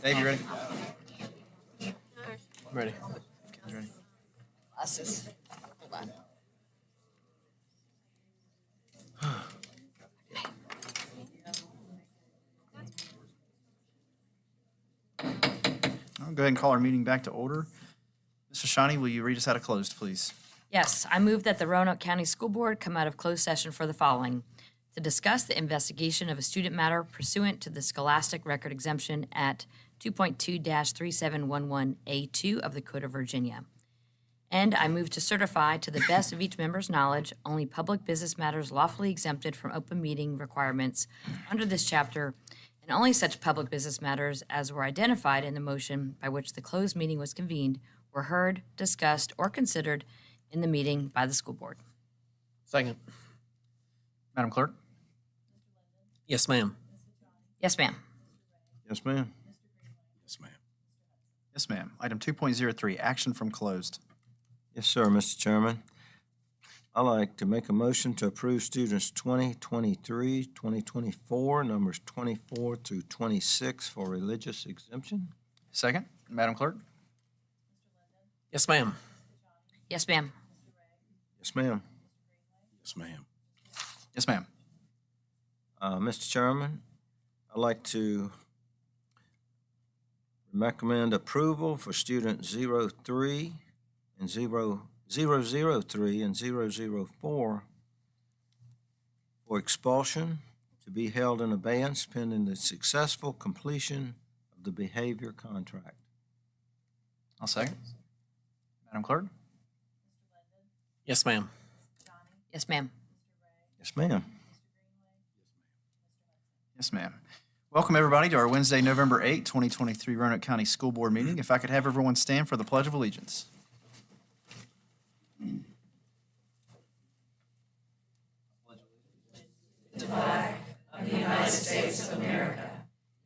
Dave, you ready? I'm ready. Kids ready? Glasses. Hold on. I'll go ahead and call our meeting back to order. Mr. Shawnee, will you read us out of closed, please? Yes, I move that the Roanoke County School Board come out of closed session for the following: to discuss the investigation of a student matter pursuant to the Scholastic Record Exemption at 2.2-3711A2 of the Code of Virginia. And I move to certify to the best of each member's knowledge only public business matters lawfully exempted from open meeting requirements under this chapter, and only such public business matters as were identified in the motion by which the closed meeting was convened were heard, discussed, or considered in the meeting by the school board. Second. Madam Clerk? Yes, ma'am. Yes, ma'am. Yes, ma'am. Yes, ma'am. Yes, ma'am. Item 2.03, action from closed. Yes, sir, Mr. Chairman. I'd like to make a motion to approve students 2023, 2024, numbers 24 through 26 for religious exemption. Second, Madam Clerk? Yes, ma'am. Yes, ma'am. Yes, ma'am. Yes, ma'am. Yes, ma'am. Mr. Chairman, I'd like to recommend approval for student 03 and 003 and 004 for expulsion to be held in abeyance pending the successful completion of the behavior contract. I'll second. Madam Clerk? Yes, ma'am. Yes, ma'am. Yes, ma'am. Yes, ma'am. Welcome, everybody, to our Wednesday, November 8, 2023 Roanoke County School Board meeting. If I could have everyone stand for the Pledge of Allegiance. The flag of the United States of America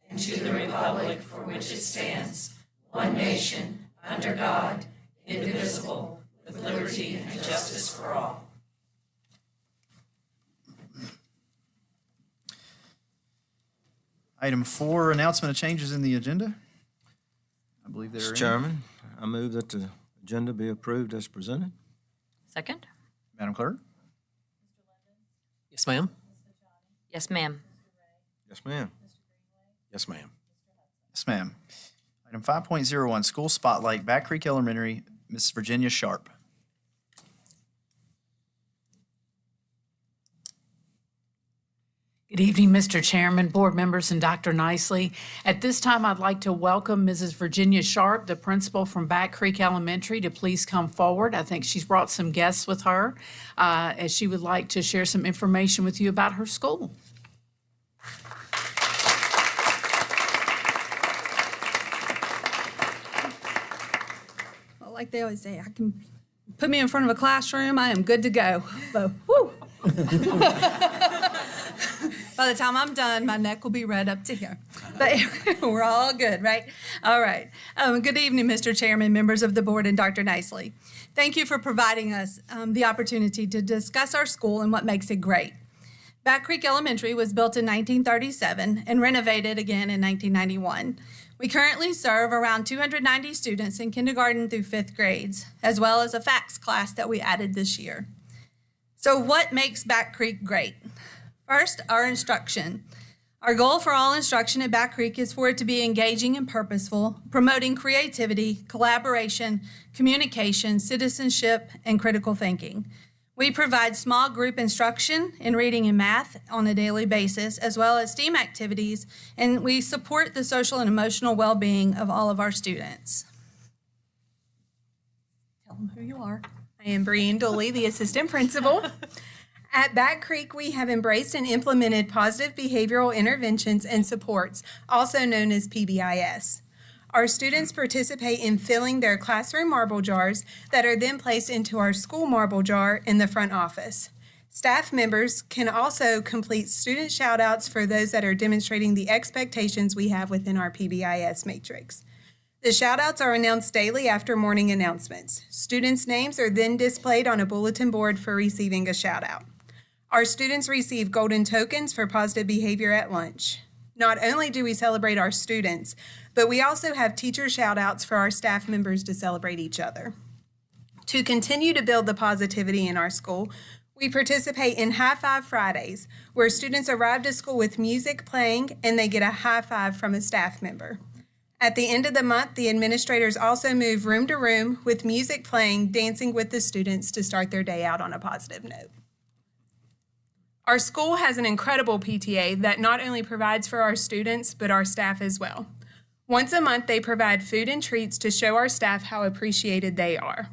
and to the republic for which it stands, one nation, under God, indivisible, with liberty and justice for all. Item 4, announcement of changes in the agenda. I believe there are Mr. any. Chairman, I move that the agenda be approved as presented. Second? Madam Clerk? Yes, ma'am. Yes, ma'am. Yes, ma'am. Yes, ma'am. Yes, ma'am. Item 5.01, School Spotlight, Back Creek Elementary, Ms. Virginia Sharp. Good evening, Mr. Chairman, board members, and Dr. Nicely. At this time, I'd like to welcome Mrs. Virginia Sharp, the principal from Back Creek Elementary, to please come forward. I think she's brought some guests with her as she would like to share some information with you about her school. Well, like they always say, I can put me in front of a classroom, I am good to go. So, whoo. By the time I'm done, my neck will be red up to here. But we're all good, right? All right. Good evening, Mr. Chairman, members of the board, and Dr. Nicely. Thank you for providing us the opportunity to discuss our school and what makes it great. Back Creek Elementary was built in 1937 and renovated again in 1991. We currently serve around 290 students in kindergarten through fifth grades, as well as a FACS class that we added this year. So what makes Back Creek great? First, our instruction. Our goal for all instruction at Back Creek is for it to be engaging and purposeful, promoting creativity, collaboration, communication, citizenship, and critical thinking. We provide small group instruction in reading and math on a daily basis, as well as STEAM activities, and we support the social and emotional well-being of all of our students. Tell them who you are. I am Brienne Dooley, the assistant principal. At Back Creek, we have embraced and implemented positive behavioral interventions and supports, also known as PBIS. Our students participate in filling their classroom marble jars that are then placed into our school marble jar in the front office. Staff members can also complete student shout-outs for those that are demonstrating the expectations we have within our PBIS matrix. The shout-outs are announced daily after morning announcements. Students' names are then displayed on a bulletin board for receiving a shout-out. Our students receive golden tokens for positive behavior at lunch. Not only do we celebrate our students, but we also have teacher shout-outs for our staff members to celebrate each other. To continue to build the positivity in our school, we participate in High Five Fridays, where students arrive to school with music playing and they get a high five from a staff member. At the end of the month, the administrators also move room to room with music playing, dancing with the students to start their day out on a positive note. Our school has an incredible PTA that not only provides for our students, but our staff as well. Once a month, they provide food and treats to show our staff how appreciated they are.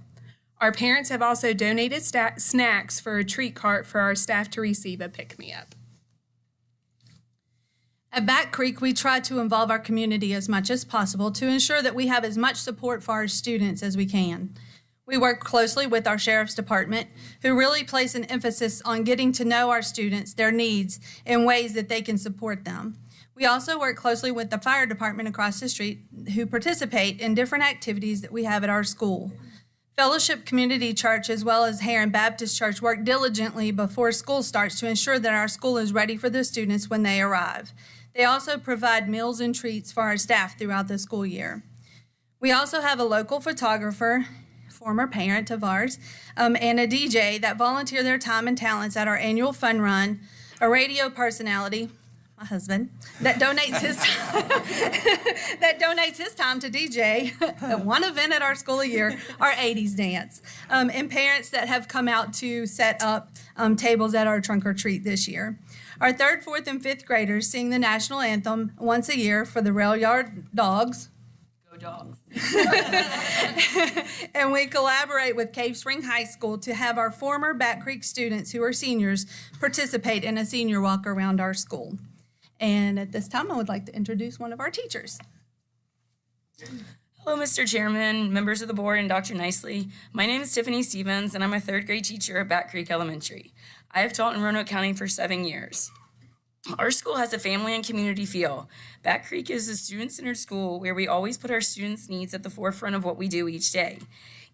Our parents have also donated snacks for a treat cart for our staff to receive a pick-me-up. At Back Creek, we try to involve our community as much as possible to ensure that we have as much support for our students as we can. We work closely with our Sheriff's Department, who really place an emphasis on getting to know our students, their needs, and ways that they can support them. We also work closely with the Fire Department across the street, who participate in different activities that we have at our school. Fellowship Community Church, as well as Heron Baptist Church, work diligently before school starts to ensure that our school is ready for the students when they arrive. They also provide meals and treats for our staff throughout the school year. We also have a local photographer, former parent of ours, and a DJ that volunteer their time and talents at our annual fun run, a radio personality, my husband, that donates his time to DJ at one event at our school a year, our 80s dance, and parents that have come out to set up tables at our trunk or treat this year. Our 3rd, 4th, and 5th graders sing the national anthem once a year for the Rail Yard Dogs. Go Dogs. And we collaborate with Cave Spring High School to have our former Back Creek students who are seniors participate in a senior walk around our school. And at this time, I would like to introduce one of our teachers. Hello, Mr. Chairman, members of the board, and Dr. Nicely. My name is Tiffany Stevens, and I'm a 3rd grade teacher at Back Creek Elementary. I have taught in Roanoke County for 7 years. Our school has a family and community feel. Back Creek is a student-centered school where we always put our students' needs at the forefront of what we do each day.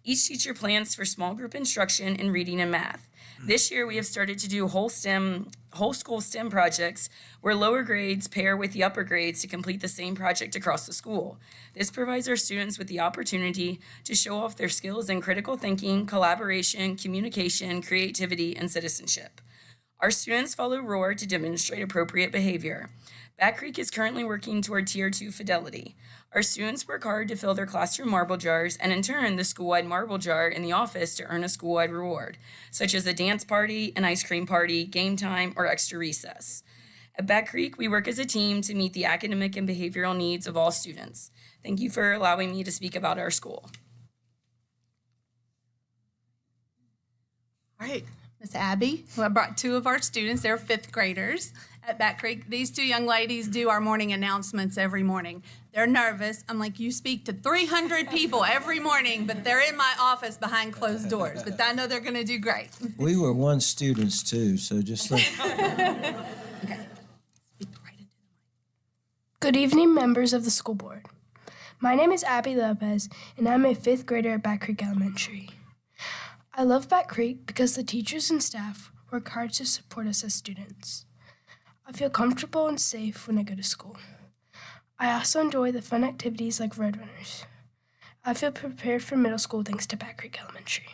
Each teacher plans for small group instruction in reading and math. This year, we have started to do whole school STEM projects where lower grades pair with the upper grades to complete the same project across the school. This provides our students with the opportunity to show off their skills in critical thinking, collaboration, communication, creativity, and citizenship. Our students follow ROAR to demonstrate appropriate behavior. Back Creek is currently working toward Tier 2 fidelity. Our students work hard to fill their classroom marble jars and in turn the school-wide marble jar in the office to earn a school-wide reward, such as a dance party, an ice cream party, game time, or extra recess. At Back Creek, we work as a team to meet the academic and behavioral needs of all students. Thank you for allowing me to speak about our school. All right, Miss Abby, who I brought 2 of our students. They're 5th graders at Back Creek. These 2 young ladies do our morning announcements every morning. They're nervous. I'm like, you speak to 300 people every morning, but they're in my office behind closed doors. But I know they're going to do great. We were one students too, so just like. Okay. Good evening, members of the school board. My name is Abby Lopez, and I'm a 5th grader at Back Creek Elementary. I love Back Creek because the teachers and staff work hard to support us as students. I feel comfortable and safe when I go to school. I also enjoy the fun activities like road runners. I feel prepared for middle school thanks to Back Creek Elementary.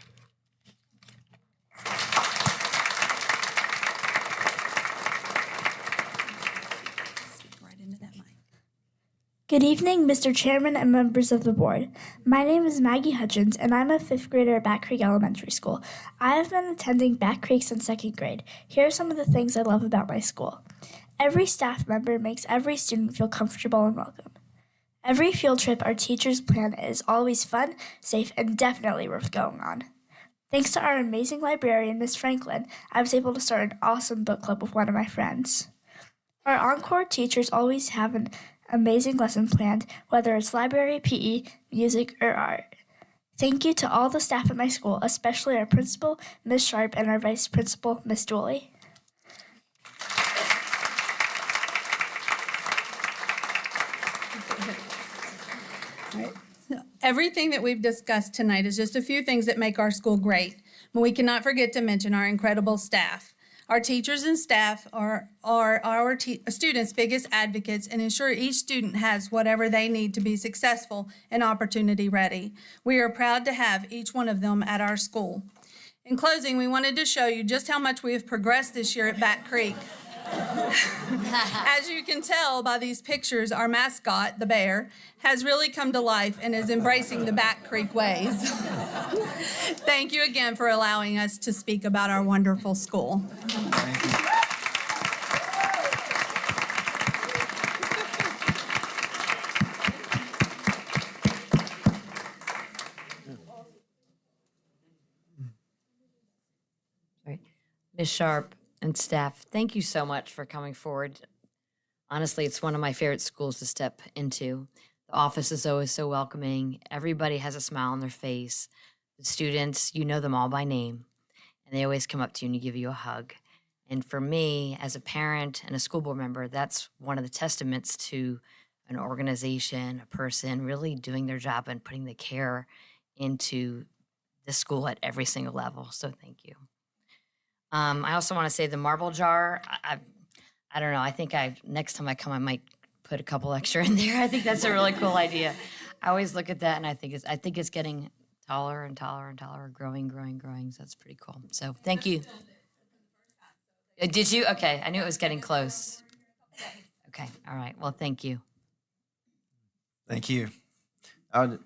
Good evening, Mr. Chairman and members of the board. My name is Maggie Hutchins, and I'm a 5th grader at Back Creek Elementary School. I have been attending Back Creek since 2nd grade. Here are some of the things I love about my school. Every staff member makes every student feel comfortable and welcome. Every field trip our teachers plan is always fun, safe, and definitely worth going on. Thanks to our amazing librarian, Miss Franklin, I was able to start an awesome book club with one of my friends. Our Encore teachers always have an amazing lesson planned, whether it's library, PE, music, or art. Thank you to all the staff at my school, especially our principal, Ms. Sharp, and our vice principal, Ms. Dooley. Everything that we've discussed tonight is just a few things that make our school great, but we cannot forget to mention our incredible staff. Our teachers and staff are our students' biggest advocates and ensure each student has whatever they need to be successful and opportunity ready. We are proud to have each one of them at our school. In closing, we wanted to show you just how much we have progressed this year at Back Creek. As you can tell by these pictures, our mascot, the bear, has really come to life and is embracing the Back Creek ways. Thank you again for allowing us to speak about our wonderful school. Thank you. Right. Ms. Sharp and staff, thank you so much for coming forward. Honestly, it's one of my favorite schools to step into. The office is always so welcoming. Everybody has a smile on their face. The students, you know them all by name, and they always come up to you and give you a hug. And for me, as a parent and a school board member, that's one of the testaments to an organization, a person really doing their job and putting the care into the school at every single level. So thank you. I also want to say the marble jar, I don't know, I think next time I come, I might put a couple extra in there. I think that's a really cool idea. I always look at that and I think it's getting taller and taller and taller, growing. So that's pretty cool. So thank you. Did you? Okay, I knew it was getting close. Okay, all right. Well, thank you. Thank you. I'd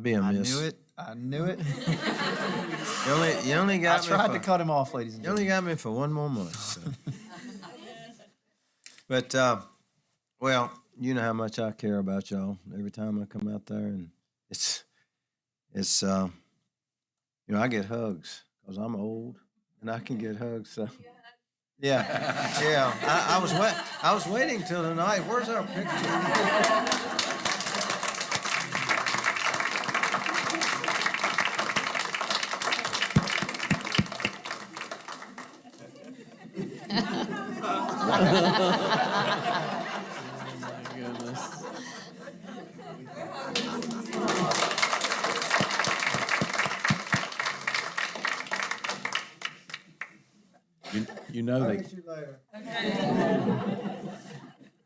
be amiss. I knew it. You only I got me tried for, to cut him off, ladies and you only gentlemen. got me for one more month. So. But well, you know how much I care about y'all. Every time I come out there, and it's you know, I get hugs because I'm old and I can get hugs. So yeah. I was waiting till tonight. Where's our picture? You know they.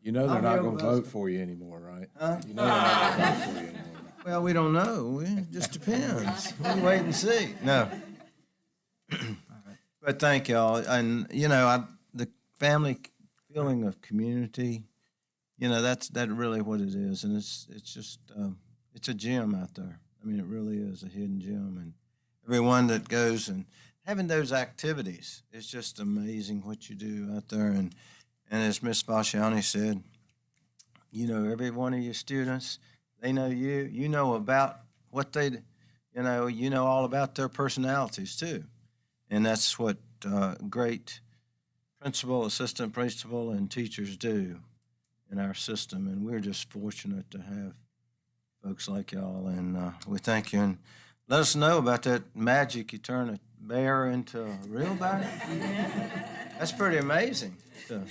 You know they're not going to vote for you anymore, right? Huh? You know they're not going to vote for you anymore. Well, we don't know. It just depends. We'll wait and see. No. But thank y'all. And, you know, the family feeling of community, you know, that's really what it is. And it's just, it's a gem out there. I mean, it really is a hidden gem. And everyone that goes and having those activities, it's just amazing what you do out there. And as Miss Basciani said, you know, every one of your students, they know you. You know about what they, you know all about their personalities too. And that's what great principal, assistant principal, and teachers do in our system. And we're just fortunate to have folks like y'all. And we thank you. And let us know about that magic. You turn a bear into a real bear. That's pretty amazing. So,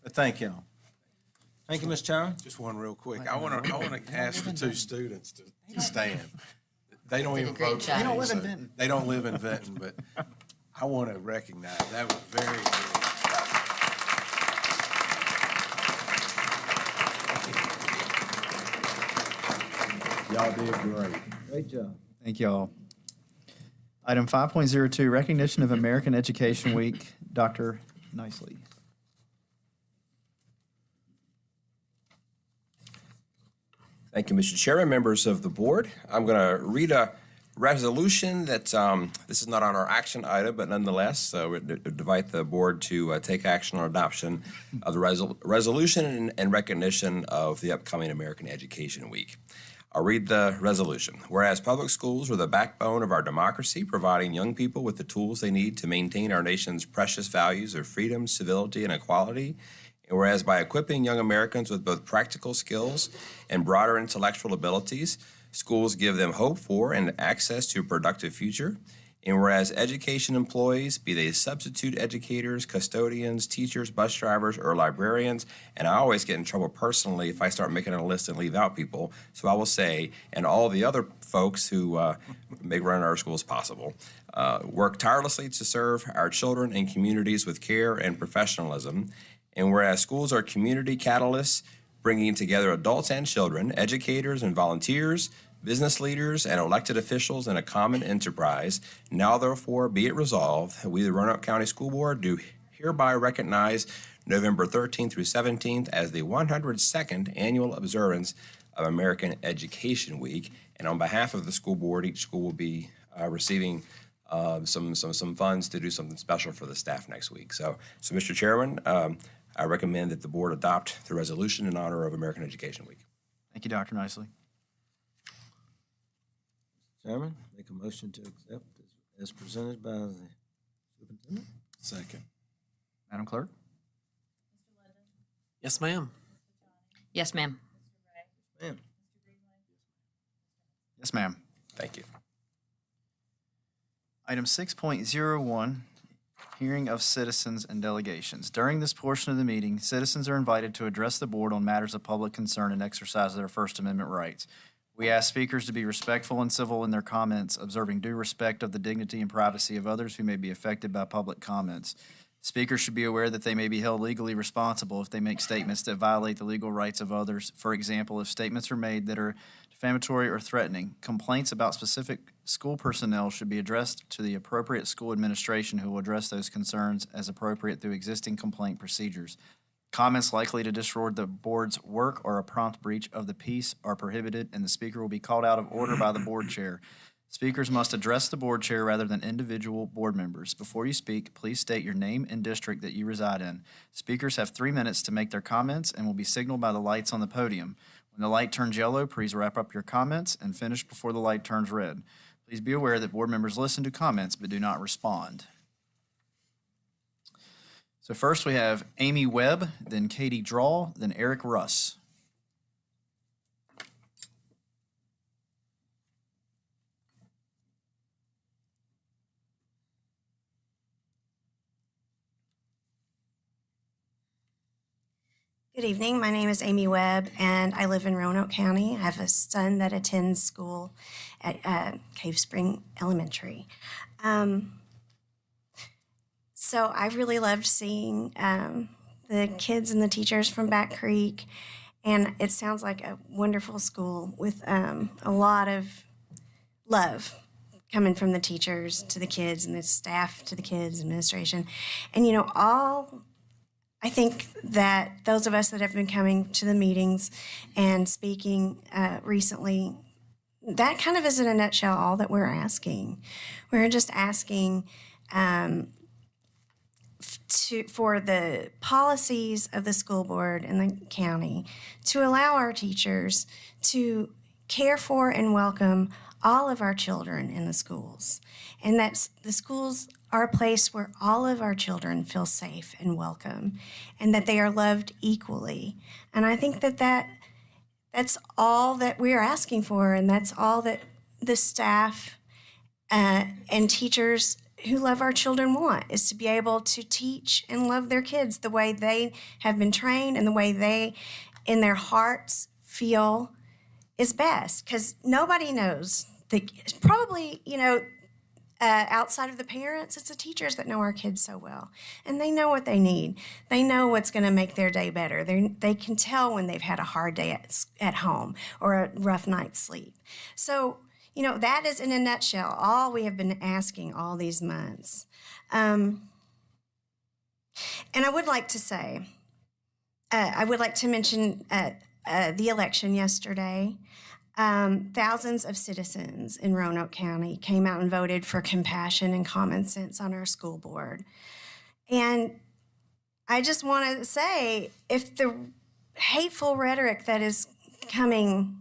but thank y'all. Thank you, Ms. Chow. Just one real quick. I want to ask the two students to stand. They don't even vote for me. They don't live in so Benton. They don't live in Benton, but I want to recognize that was very good. Y'all did great. Great job. Thank y'all. Item 5.02, recognition of American Education Week. Dr. Nicely. Thank you, Mr. Chairman, members of the board. I'm going to read a resolution that, this is not on our action item, but nonetheless, we invite the board to take action on adoption of the resolution and recognition of the upcoming American Education Week. I'll read the resolution. Whereas public schools are the backbone of our democracy, providing young people with the tools they need to maintain our nation's precious values of freedom, civility, and equality. And whereas by equipping young Americans with both practical skills and broader intellectual abilities, schools give them hope for and access to a productive future. And whereas education employees, be they substitute educators, custodians, teachers, bus drivers, or librarians, and I always get in trouble personally if I start making a list and leave out people, so I will say, and all the other folks who make running our schools possible, work tirelessly to serve our children and communities with care and professionalism. And whereas schools are community catalysts, bringing together adults and children, educators and volunteers, business leaders, and elected officials in a common enterprise, now therefore be it resolved that we, the Roanoke County School Board, do hereby recognize November 13th through 17th as the 102nd annual observance of American Education Week. And on behalf of the school board, each school will be receiving some funds to do something special for the staff next week. So Mr. Chairman, I recommend that the board adopt the resolution in honor of American Education Week. Thank you, Dr. Nicely. Chairman, make a motion to accept as presented by the superintendent. Second. Madam Clerk? Yes, ma'am. Yes, ma'am. Ma'am. Yes, ma'am. Thank you. Item 6.01, hearing of citizens and delegations. During this portion of the meeting, citizens are invited to address the board on matters of public concern and exercise their First Amendment rights. We ask speakers to be respectful and civil in their comments, observing due respect of the dignity and privacy of others who may be affected by public comments. Speakers should be aware that they may be held legally responsible if they make statements that violate the legal rights of others. For example, if statements are made that are defamatory or threatening. Complaints about specific school personnel should be addressed to the appropriate school administration, who will address those concerns as appropriate through existing complaint procedures. Comments likely to disrupt the board's work or a prompt breach of the peace are prohibited, and the speaker will be called out of order by the board chair. Speakers must address the board chair rather than individual board members. Before you speak, please state your name and district that you reside in. Speakers have 3 minutes to make their comments and will be signaled by the lights on the podium. When the light turns yellow, please wrap up your comments and finish before the light turns red. Please be aware that board members listen to comments but do not respond. So first we have Amy Webb, then Katie Drawl, then Eric Russ. Good evening. My name is Amy Webb, and I live in Roanoke County. I have a son that attends school at Cave Spring Elementary. So I really loved seeing the kids and the teachers from Back Creek, and it sounds like a wonderful school with a lot of love coming from the teachers to the kids and the staff to the kids, administration. And, I think that those of us that have been coming to the meetings and speaking recently, that kind of is in a nutshell all that we're asking. We're just asking for the policies of the school board and the county to allow our teachers to care for and welcome all of our children in the schools. And that the schools are a place where all of our children feel safe and welcome, and that they are loved equally. And I think that's all that we're asking for, and that's all that the staff and teachers who love our children want, is to be able to teach and love their kids the way they have been trained and the way they, in their hearts, feel is best. Because nobody knows. Probably, outside of the parents, it's the teachers that know our kids so well. And they know what they need. They know what's going to make their day better. They can tell when they've had a hard day at home or a rough night's sleep. So, that is in a nutshell all we have been asking all these months. And I would like to say, I would like to mention the election yesterday. Thousands of citizens in Roanoke County came out and voted for compassion and common sense on our school board. And I just want to say, if the hateful rhetoric that is coming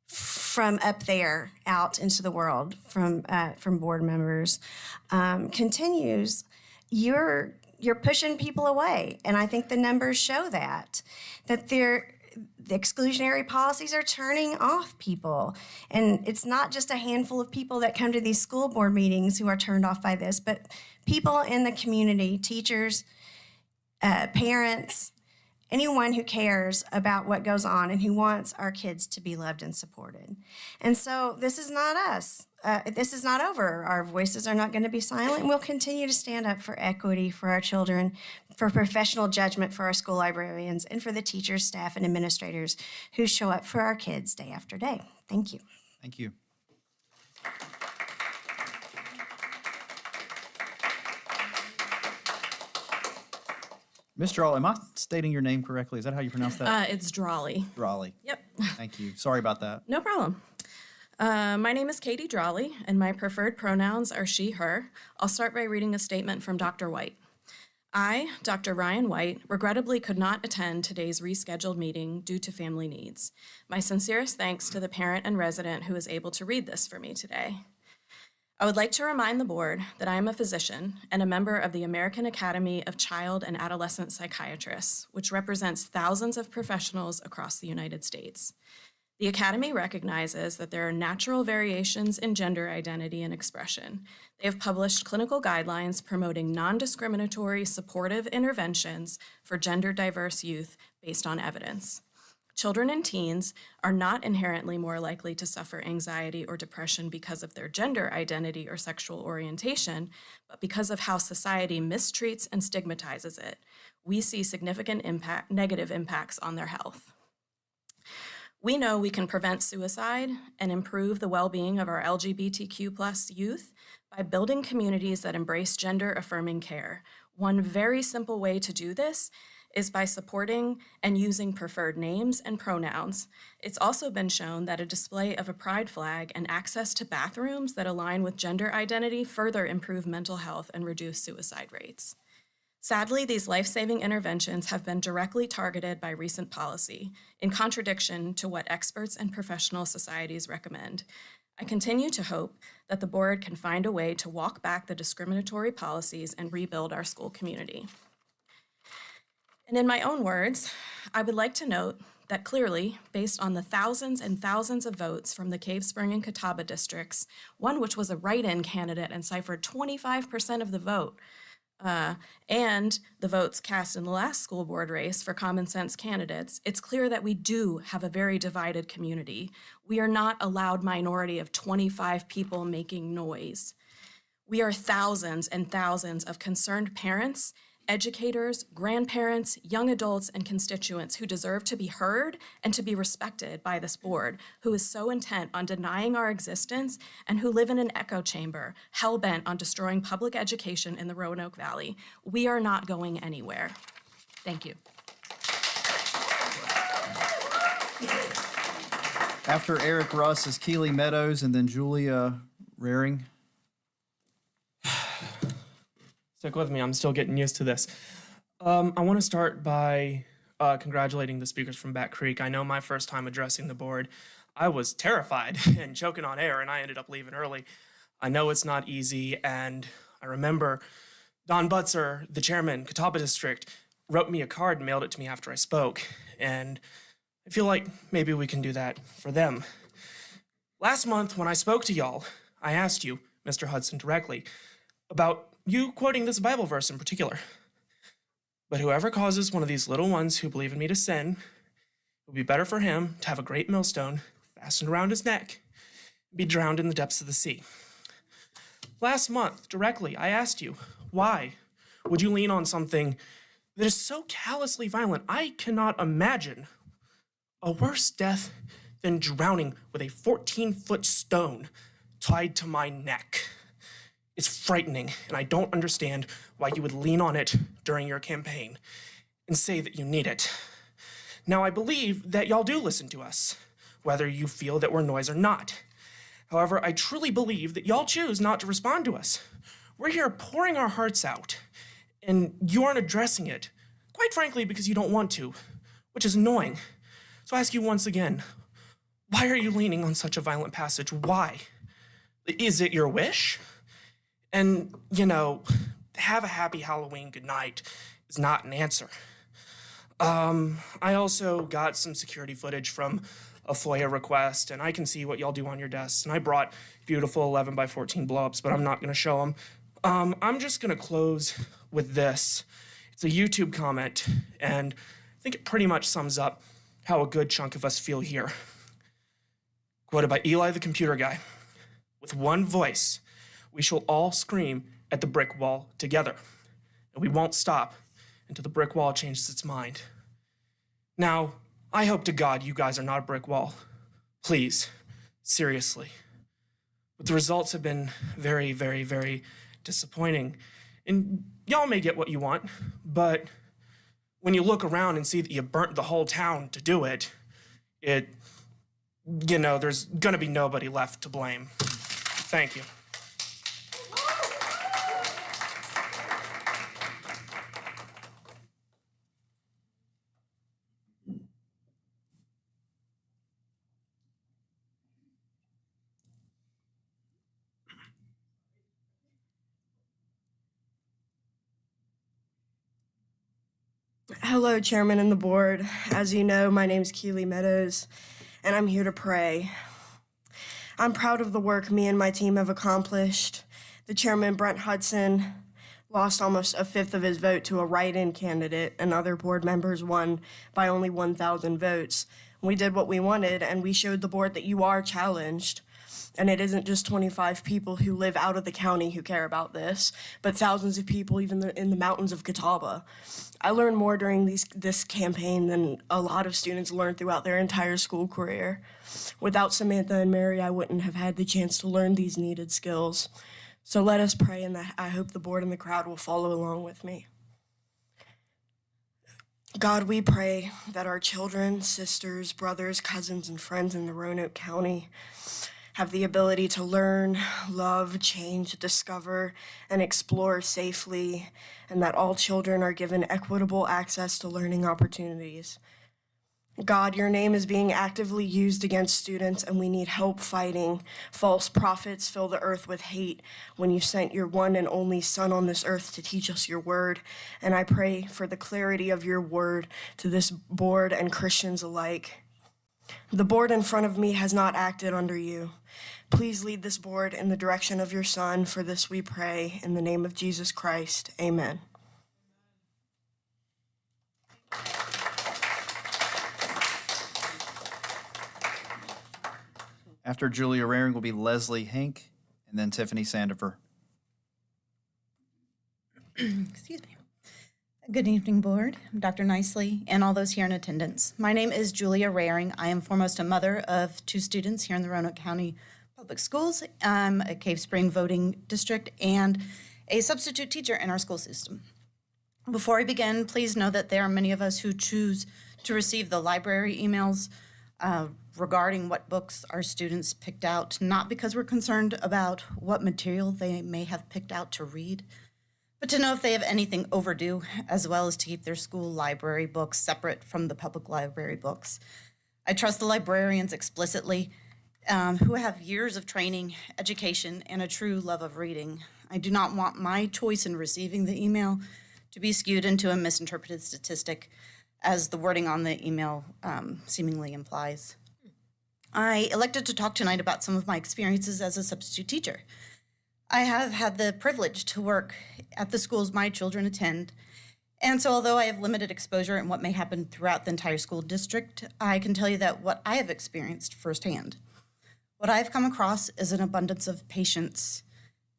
from up there out into the world from board members continues, you're pushing people away. And I think the numbers show that the exclusionary policies are turning off people. And it's not just a handful of people that come to these school board meetings who are turned off by this, but people in the community, teachers, parents, anyone who cares about what goes on and who wants our kids to be loved and supported. And so this is not us. This is not over. Our voices are not going to be silent. We'll continue to stand up for equity for our children, for professional judgment for our school librarians, and for the teachers, staff, and administrators who show up for our kids day after day. Thank you. Thank you. Mr. Raleigh, am I stating your name correctly? Is that how you pronounce that? It's Drawley. Raleigh. Yep. Thank you. Sorry about that. No problem. My name is Katie Drawley, and my preferred pronouns are she, her. I'll start by reading a statement from Dr. White. I, Dr. Ryan White, regrettably could not attend today's rescheduled meeting due to family needs. My sincerest thanks to the parent and resident who is able to read this for me today. I would like to remind the board that I am a physician and a member of the American Academy of Child and Adolescent Psychiatrists, which represents thousands of professionals across the United States. The Academy recognizes that there are natural variations in gender identity and expression. They have published clinical guidelines promoting non-discriminatory supportive interventions for gender-diverse youth based on evidence. Children and teens are not inherently more likely to suffer anxiety or depression because of their gender identity or sexual orientation, but because of how society mistreats and stigmatizes it. We see significant negative impacts on their health. We know we can prevent suicide and improve the well-being of our LGBTQ+ youth by building communities that embrace gender-affirming care. One very simple way to do this is by supporting and using preferred names and pronouns. It's also been shown that a display of a pride flag and access to bathrooms that align with gender identity further improve mental health and reduce suicide rates. Sadly, these life-saving interventions have been directly targeted by recent policy, in contradiction to what experts and professional societies recommend. I continue to hope that the board can find a way to walk back the discriminatory policies and rebuild our school community. And in my own words, I would like to note that clearly, based on the thousands and thousands of votes from the Cave Spring and Catawba districts, one which was a write-in candidate and ciphered 25% of the vote, and the votes cast in the last school board race for common sense candidates, it's clear that we do have a very divided community. We are not a loud minority of 25 people making noise. We are thousands and thousands of concerned parents, educators, grandparents, young adults, and constituents who deserve to be heard and to be respected by this board, who is so intent on denying our existence and who live in an echo chamber, hell-bent on destroying public education in the Roanoke Valley. We are not going anywhere. Thank you. After Eric Russ is Keely Meadows and then Julia Raring. Stick with me, I'm still getting used to this. I want to start by congratulating the speakers from Back Creek. I know my first time addressing the board, I was terrified and choking on air, and I ended up leaving early. I know it's not easy, and I remember Don Butzer, the chairman, Catawba District, wrote me a card and mailed it to me after I spoke, and I feel like maybe we can do that for them. Last month, when I spoke to y'all, I asked you, Mr. Hudson, directly, about you quoting this Bible verse in particular. But whoever causes one of these little ones who believe in me to sin, it would be better for him to have a great millstone fastened around his neck and be drowned in the depths of the sea. Last month, directly, I asked you, why would you lean on something that is so callously violent? I cannot imagine a worse death than drowning with a 14-foot stone tied to my neck. It's frightening, and I don't understand why you would lean on it during your campaign and say that you need it. Now, I believe that y'all do listen to us, whether you feel that we're noise or not. However, I truly believe that y'all choose not to respond to us. We're here pouring our hearts out, and you aren't addressing it, quite frankly, because you don't want to, which is annoying. So I ask you once again, why are you leaning on such a violent passage? Why? Is it your wish? And, you know, have a happy Halloween good night is not an answer. I also got some security footage from a FOIA request, and I can see what y'all do on your desks. And I brought beautiful 11 by 14 blow-ups, but I'm not gonna show them. I'm just gonna close with this. It's a YouTube comment, and I think it pretty much sums up how a good chunk of us feel here. Quoted by Eli the computer guy. With one voice, we shall all scream at the brick wall together, and we won't stop until the brick wall changes its mind. Now, I hope to God you guys are not a brick wall. Please, seriously. But the results have been very, very, very disappointing. And y'all may get what you want, but when you look around and see that you burnt the whole town to do it, there's gonna be nobody left to blame. Thank you. Hello, Chairman and the board. As you know, my name's Keely Meadows, and I'm here to pray. I'm proud of the work me and my team have accomplished. The chairman, Brent Hudson, lost almost a fifth of his vote to a write-in candidate, and other board members won by only 1,000 votes. We did what we wanted, and we showed the board that you are challenged. And it isn't just 25 people who live out of the county who care about this, but thousands of people even in the mountains of Catawba. I learned more during this campaign than a lot of students learned throughout their entire school career. Without Samantha and Mary, I wouldn't have had the chance to learn these needed skills. So let us pray, and I hope the board and the crowd will follow along with me. God, we pray that our children, sisters, brothers, cousins, and friends in the Roanoke County have the ability to learn, love, change, discover, and explore safely, and that all children are given equitable access to learning opportunities. God, your name is being actively used against students, and we need help fighting. False prophets fill the earth with hate when you sent your one and only Son on this earth to teach us your word. And I pray for the clarity of your word to this board and Christians alike. The board in front of me has not acted under you. Please lead this board in the direction of your Son. For this we pray, in the name of Jesus Christ. Amen. After Julia Raring will be Leslie Hink, and then Tiffany Sandifer. Excuse me. Good evening, board, Dr. Nicely, and all those here in attendance. My name is Julia Raring. I am foremost a mother of 2 students here in the Roanoke County Public Schools, a Cave Spring voting district, and a substitute teacher in our school system. Before I begin, please know that there are many of us who choose to receive the library emails regarding what books our students picked out, not because we're concerned about what material they may have picked out to read, but to know if they have anything overdue, as well as to keep their school library books separate from the public library books. I trust the librarians explicitly, who have years of training, education, and a true love of reading. I do not want my choice in receiving the email to be skewed into a misinterpreted statistic, as the wording on the email seemingly implies. I elected to talk tonight about some of my experiences as a substitute teacher. I have had the privilege to work at the schools my children attend, and so although I have limited exposure in what may happen throughout the entire school district, I can tell you that what I have experienced firsthand. What I've come across is an abundance of patience,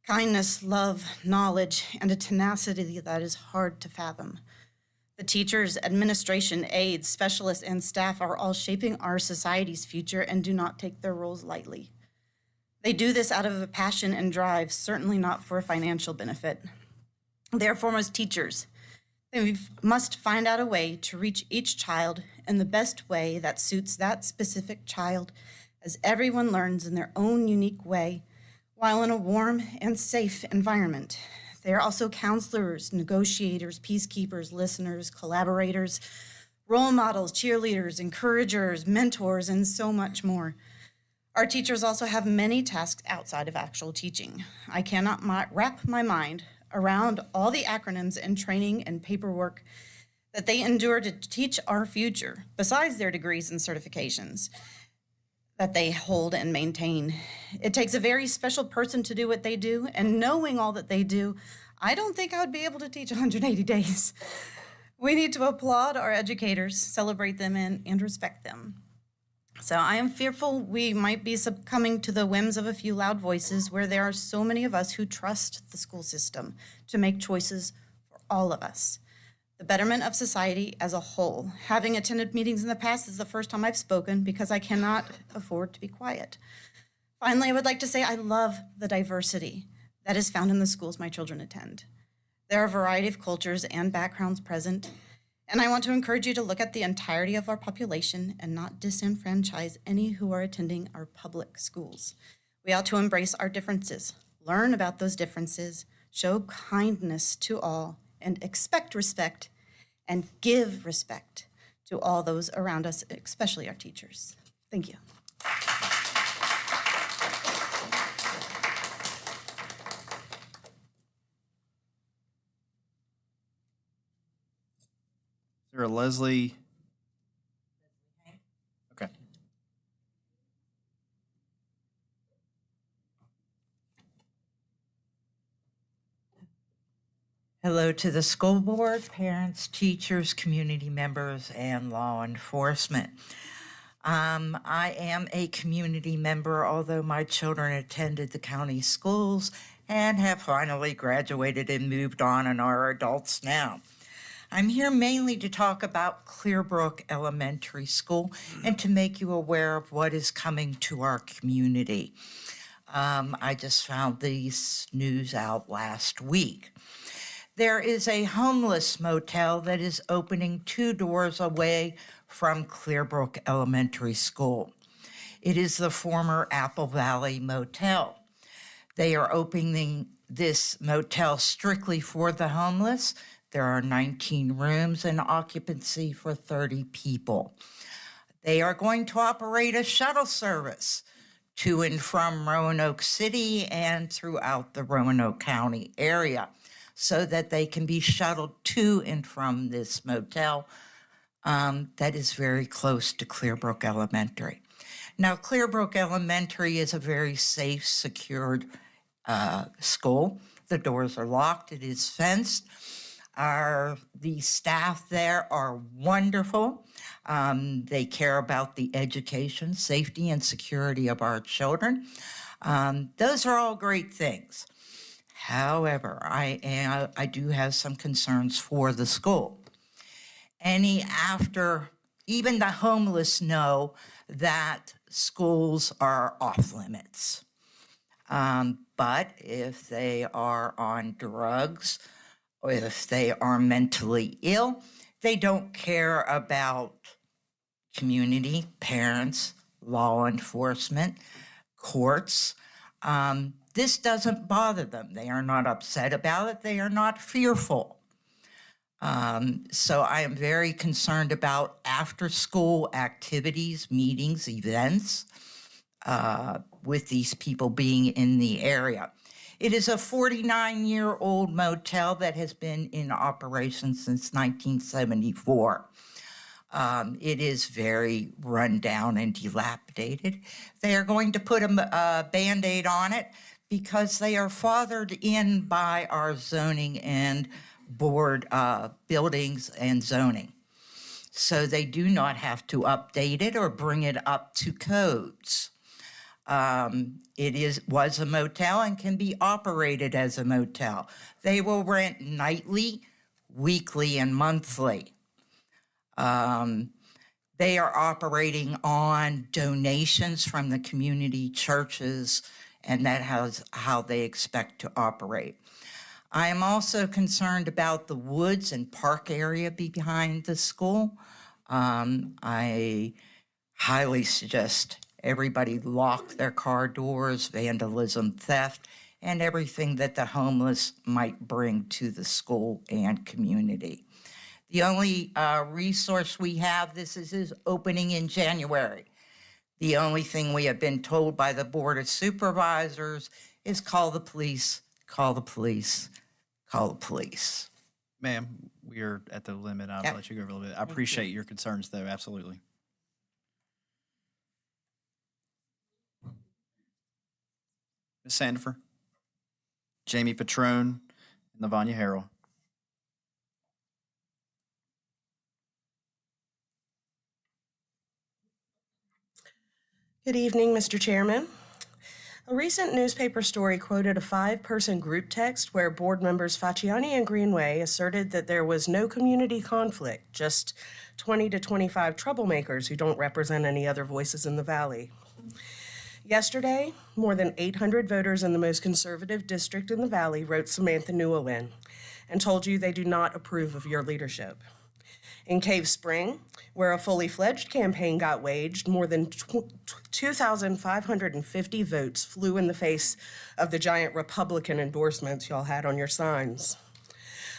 kindness, love, knowledge, and a tenacity that is hard to fathom. The teachers, administration, aides, specialists, and staff are all shaping our society's future and do not take their roles lightly. They do this out of a passion and drive, certainly not for a financial benefit. They are foremost teachers. They must find out a way to reach each child in the best way that suits that specific child, as everyone learns in their own unique way, while in a warm and safe environment. They are also counselors, negotiators, peacekeepers, listeners, collaborators, role models, cheerleaders, encouragers, mentors, and so much more. Our teachers also have many tasks outside of actual teaching. I cannot wrap my mind around all the acronyms and training and paperwork that they endure to teach our future, besides their degrees and certifications that they hold and maintain. It takes a very special person to do what they do, and knowing all that they do, I don't think I would be able to teach 180 days. We need to applaud our educators, celebrate them, and respect them. So I am fearful we might be succumbing to the whims of a few loud voices where there are so many of us who trust the school system to make choices for all of us. The betterment of society as a whole. Having attended meetings in the past is the first time I've spoken because I cannot afford to be quiet. Finally, I would like to say I love the diversity that is found in the schools my children attend. There are a variety of cultures and backgrounds present, and I want to encourage you to look at the entirety of our population and not disenfranchise any who are attending our public schools. We ought to embrace our differences, learn about those differences, show kindness to all, and expect respect and give respect to all those around us, especially our teachers. Thank you. Is there a Leslie? Okay. Hello to the school board, parents, teachers, community members, and law enforcement. I am a community member, although my children attended the county schools and have finally graduated and moved on and are adults now. I'm here mainly to talk about Clearbrook Elementary School and to make you aware of what is coming to our community. I just found this news out last week. There is a homeless motel that is opening 2 doors away from Clearbrook Elementary School. It is the former Apple Valley Motel. They are opening this motel strictly for the homeless. There are 19 rooms and occupancy for 30 people. They are going to operate a shuttle service to and from Roanoke City and throughout the Roanoke County area, so that they can be shuttled to and from this motel that is very close to Clearbrook Elementary. Now, Clearbrook Elementary is a very safe, secured school. The doors are locked. It is fenced. The staff there are wonderful. They care about the education, safety, and security of our children. Those are all great things. However, I do have some concerns for the school. Even the homeless know that schools are off limits. But if they are on drugs, or if they are mentally ill, they don't care about community, parents, law enforcement, courts. This doesn't bother them. They are not upset about it. They are not fearful. So I am very concerned about after-school activities, meetings, events with these people being in the area. It is a 49-year-old motel that has been in operation since 1974. It is very run down and dilapidated. They are going to put a Band-Aid on it because they are fathered in by our zoning and board buildings and zoning. So they do not have to update it or bring it up to codes. It was a motel and can be operated as a motel. They will rent nightly, weekly, and monthly. They are operating on donations from the community churches, and that is how they expect to operate. I am also concerned about the woods and park area behind the school. I highly suggest everybody lock their car doors, vandalism, theft, and everything that the homeless might bring to the school and community. The only resource we have, this is opening in January. The only thing we have been told by the Board of Supervisors is call the police, call the police, call the police. Ma'am, we are at the limit. I'll Yep. let you go over a little bit. I appreciate your concerns, though, absolutely. Ms. Sandifer, Jamie Petrone, and Lavanya Harrell. Good evening, Mr. Chairman. A recent newspaper story quoted a 5-person group text where board members Facciani and Greenway asserted that there was no community conflict, just 20 to 25 troublemakers who don't represent any other voices in the Valley. Yesterday, more than 800 voters in the most conservative district in the Valley wrote Samantha Newell in and told you they do not approve of your leadership. In Cave Spring, where a fully fledged campaign got waged, more than 2,550 votes flew in the face of the giant Republican endorsements y'all had on your signs.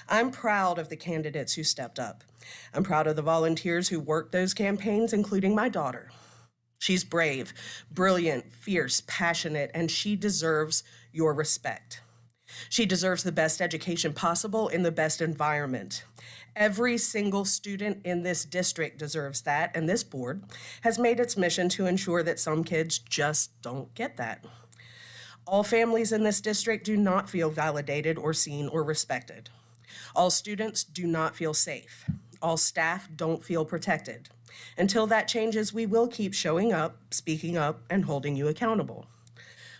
I'm proud of the candidates who stepped up. I'm proud of the volunteers who worked those campaigns, including my daughter. She's brave, brilliant, fierce, passionate, and she deserves your respect. She deserves the best education possible in the best environment. Every single student in this district deserves that, and this board has made its mission to ensure that some kids just don't get that. All families in this district do not feel validated or seen or respected. All students do not feel safe. All staff don't feel protected. Until that changes, we will keep showing up, speaking up, and holding you accountable.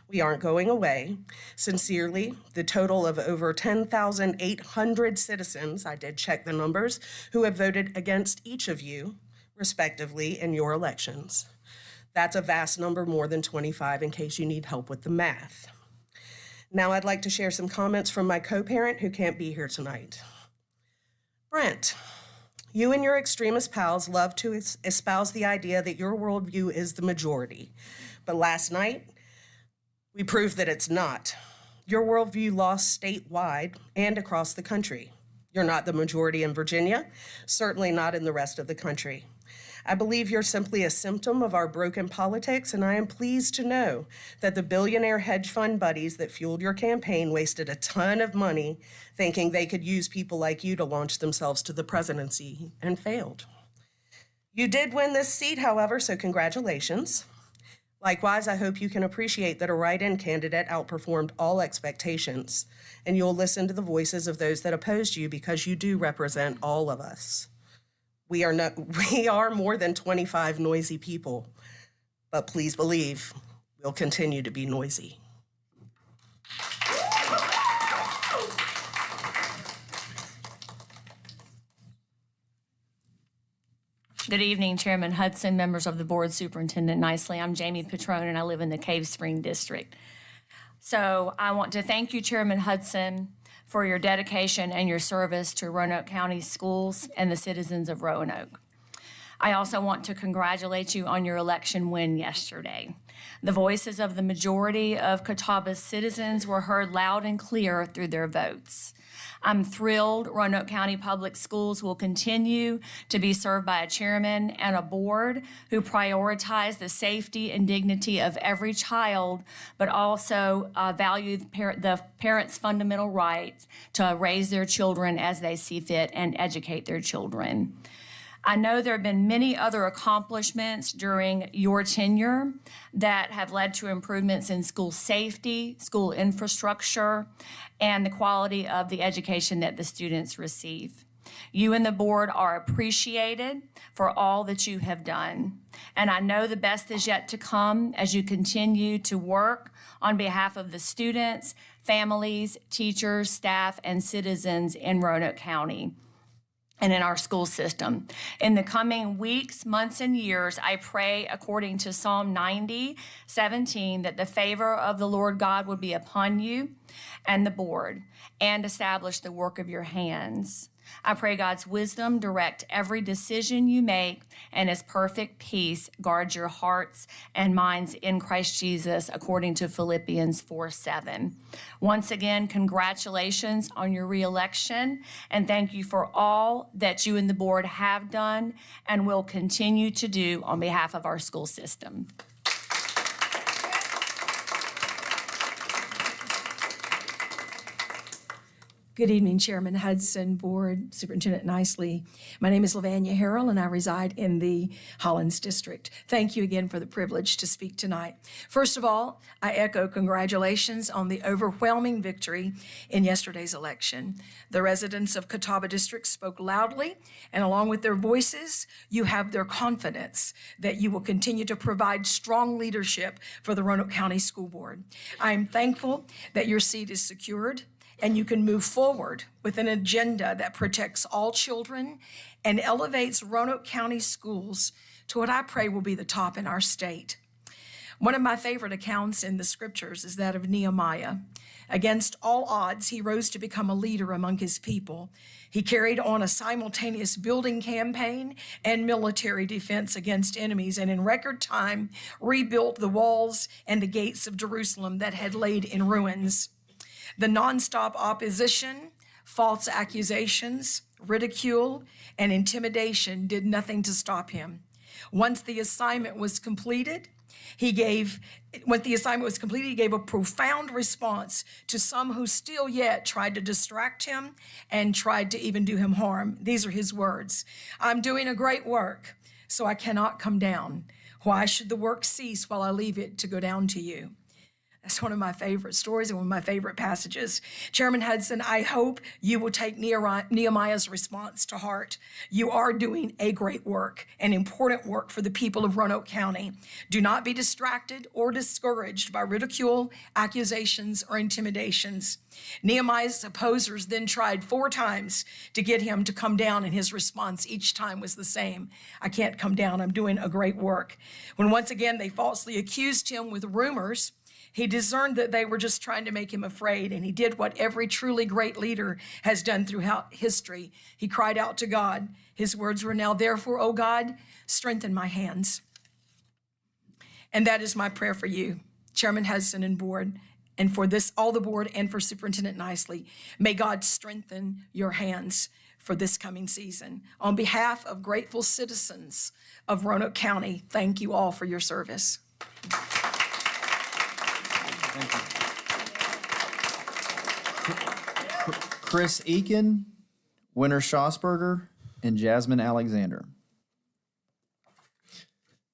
We aren't going away. Sincerely, the total of over 10,800 citizens, I did check the numbers, who have voted against each of you, respectively, in your elections. That's a vast number, more than 25, in case you need help with the math. Now I'd like to share some comments from my co-parent who can't be here tonight. Brent, you and your extremist pals love to espouse the idea that your worldview is the majority. But last night, we proved that it's not. Your worldview lost statewide and across the country. You're not the majority in Virginia, certainly not in the rest of the country. I believe you're simply a symptom of our broken politics, and I am pleased to know that the billionaire hedge fund buddies that fueled your campaign wasted a ton of money thinking they could use people like you to launch themselves to the presidency and failed. You did win this seat, however, so congratulations. Likewise, I hope you can appreciate that a write-in candidate outperformed all expectations, and you'll listen to the voices of those that opposed you because you do represent all of us. We are more than 25 noisy people, but please believe we'll continue to be noisy. Good evening, Chairman Hudson, members of the board, Superintendent Nicely. I'm Jamie Petrone, and I live in the Cave Spring District. So I want to thank you, Chairman Hudson, for your dedication and your service to Roanoke County schools and the citizens of Roanoke. I also want to congratulate you on your election win yesterday. The voices of the majority of Catawba's citizens were heard loud and clear through their votes. I'm thrilled Roanoke County Public Schools will continue to be served by a chairman and a board who prioritize the safety and dignity of every child, but also value the parents' fundamental right to raise their children as they see fit and educate their children. I know there have been many other accomplishments during your tenure that have led to improvements in school safety, school infrastructure, and the quality of the education that the students receive. You and the board are appreciated for all that you have done. And I know the best is yet to come as you continue to work on behalf of the students, families, teachers, staff, and citizens in Roanoke County and in our school system. In the coming weeks, months, and years, I pray, according to Psalm 90:17, that the favor of the Lord God would be upon you and the board and establish the work of your hands. I pray God's wisdom direct every decision you make, and his perfect peace guard your hearts and minds in Christ Jesus, according to Philippians 4:7. Once again, congratulations on your reelection, and thank you for all that you and the board have done and will continue to do on behalf of our school system. Good evening, Chairman Hudson, Board, Superintendent Nicely. My name is Lavanya Harrell, and I reside in the Hollins District. Thank you again for the privilege to speak tonight. First of all, I echo congratulations on the overwhelming victory in yesterday's election. The residents of Catawba District spoke loudly, and along with their voices, you have their confidence that you will continue to provide strong leadership for the Roanoke County School Board. I am thankful that your seat is secured, and you can move forward with an agenda that protects all children and elevates Roanoke County schools to what I pray will be the top in our state. One of my favorite accounts in the scriptures is that of Nehemiah. Against all odds, he rose to become a leader among his people. He carried on a simultaneous building campaign and military defense against enemies, and in record time rebuilt the walls and the gates of Jerusalem that had laid in ruins. The nonstop opposition, false accusations, ridicule, and intimidation did nothing to stop him. Once the assignment was completed, he gave a profound response to some who still yet tried to distract him and tried to even do him harm. These are his words. "I'm doing a great work, so I cannot come down. Why should the work cease while I leave it to go down to you?" That's one of my favorite stories and one of my favorite passages. Chairman Hudson, I hope you will take Nehemiah's response to heart. You are doing a great work, an important work for the people of Roanoke County. Do not be distracted or discouraged by ridicule, accusations, or intimidations. Nehemiah's opposers then tried 4 times to get him to come down, and his response each time was the same. "I can't come down. I'm doing a great work." When once again they falsely accused him with rumors, he discerned that they were just trying to make him afraid, and he did what every truly great leader has done throughout history. He cried out to God. His words were, "Now therefore, O God, strengthen my hands." And that is my prayer for you, Chairman Hudson and Board, and for this, all the board, and for Superintendent Nicely. May God strengthen your hands for this coming season. On behalf of grateful citizens of Roanoke County, thank you all for your service. Thank you. Chris Eakin, Winter Schosberger, and Jasmine Alexander.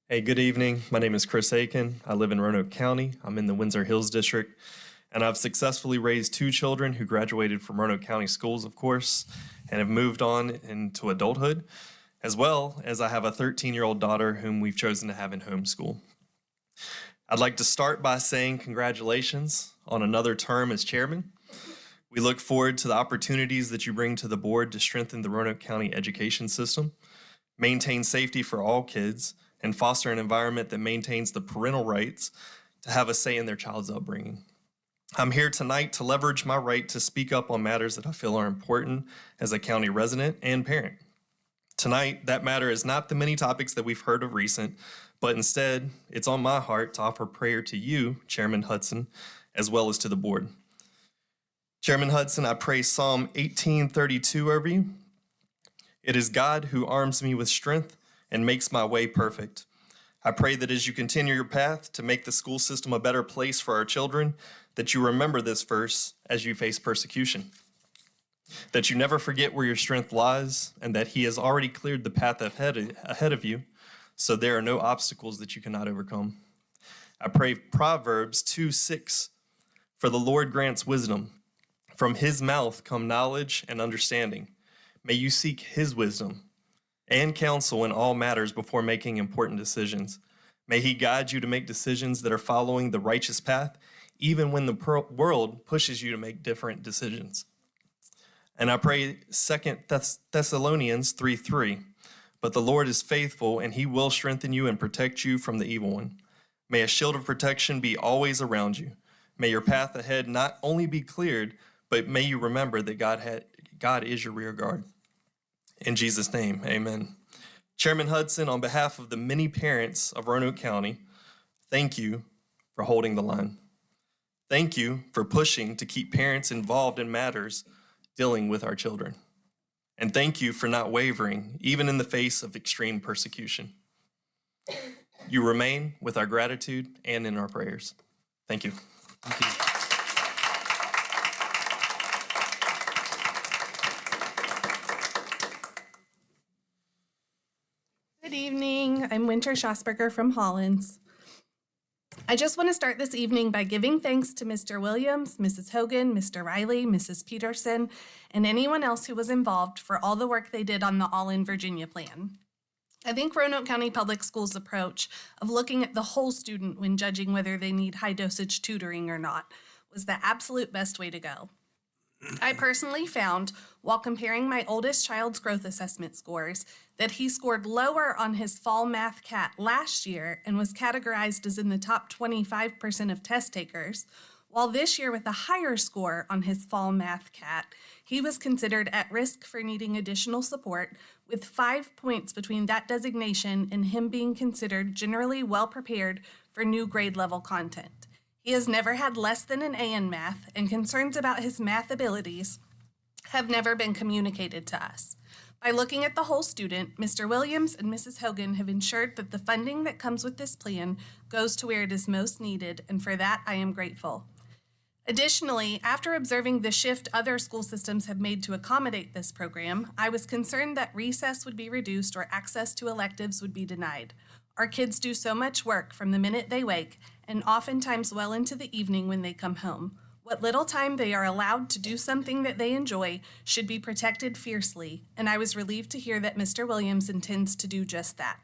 Hey, good evening. My name is Chris Aiken. I live in Roanoke County. I'm in the Windsor Hills District, and I've successfully raised 2 children who graduated from Roanoke County schools, of course, and have moved on into adulthood, as well as I have a 13-year-old daughter whom we've chosen to have in homeschool. I'd like to start by saying congratulations on another term as chairman. We look forward to the opportunities that you bring to the board to strengthen the Roanoke County education system, maintain safety for all kids, and foster an environment that maintains the parental rights to have a say in their child's upbringing. I'm here tonight to leverage my right to speak up on matters that I feel are important as a county resident and parent. Tonight, that matter is not the many topics that we've heard of recent, but instead, it's on my heart to offer prayer to you, Chairman Hudson, as well as to the board. Chairman Hudson, I pray Psalm 18:32 over you. "It is God who arms me with strength and makes my way perfect." I pray that as you continue your path to make the school system a better place for our children, that you remember this verse as you face persecution. That you never forget where your strength lies, and that He has already cleared the path ahead of you, so there are no obstacles that you cannot overcome. I pray Proverbs 2:6, "For the Lord grants wisdom. From His mouth come knowledge and understanding. May you seek His wisdom and counsel in all matters before making important decisions. May He guide you to make decisions that are following the righteous path, even when the world pushes you to make different decisions." And I pray 2 Thessalonians 3:3, "But the Lord is faithful, and He will strengthen you and protect you from the evil one. May a shield of protection be always around you. May your path ahead not only be cleared, but may you remember that God is your rear guard." In Jesus' name, amen. Chairman Hudson, on behalf of the many parents of Roanoke County, thank you for holding the line. Thank you for pushing to keep parents involved in matters dealing with our children. And thank you for not wavering, even in the face of extreme persecution. You remain with our gratitude and in our prayers. Thank you. Thank you. Good evening. I'm Winter Schosberger from Hollins. I just want to start this evening by giving thanks to Mr. Williams, Mrs. Hogan, Mr. Riley, Mrs. Peterson, and anyone else who was involved for all the work they did on the All in Virginia plan. I think Roanoke County Public Schools' approach of looking at the whole student when judging whether they need high-dosage tutoring or not was the absolute best way to go. I personally found, while comparing my oldest child's growth assessment scores, that he scored lower on his fall math CAT last year and was categorized as in the top 25% of test takers, while this year with a higher score on his fall math CAT, he was considered at risk for needing additional support, with 5 points between that designation and him being considered generally well prepared for new grade level content. He has never had less than an A in math, and concerns about his math abilities have never been communicated to us. By looking at the whole student, Mr. Williams and Mrs. Hogan have ensured that the funding that comes with this plan goes to where it is most needed, and for that I am grateful. Additionally, after observing the shift other school systems have made to accommodate this program, I was concerned that recess would be reduced or access to electives would be denied. Our kids do so much work from the minute they wake, and oftentimes well into the evening when they come home. What little time they are allowed to do something that they enjoy should be protected fiercely, and I was relieved to hear that Mr. Williams intends to do just that.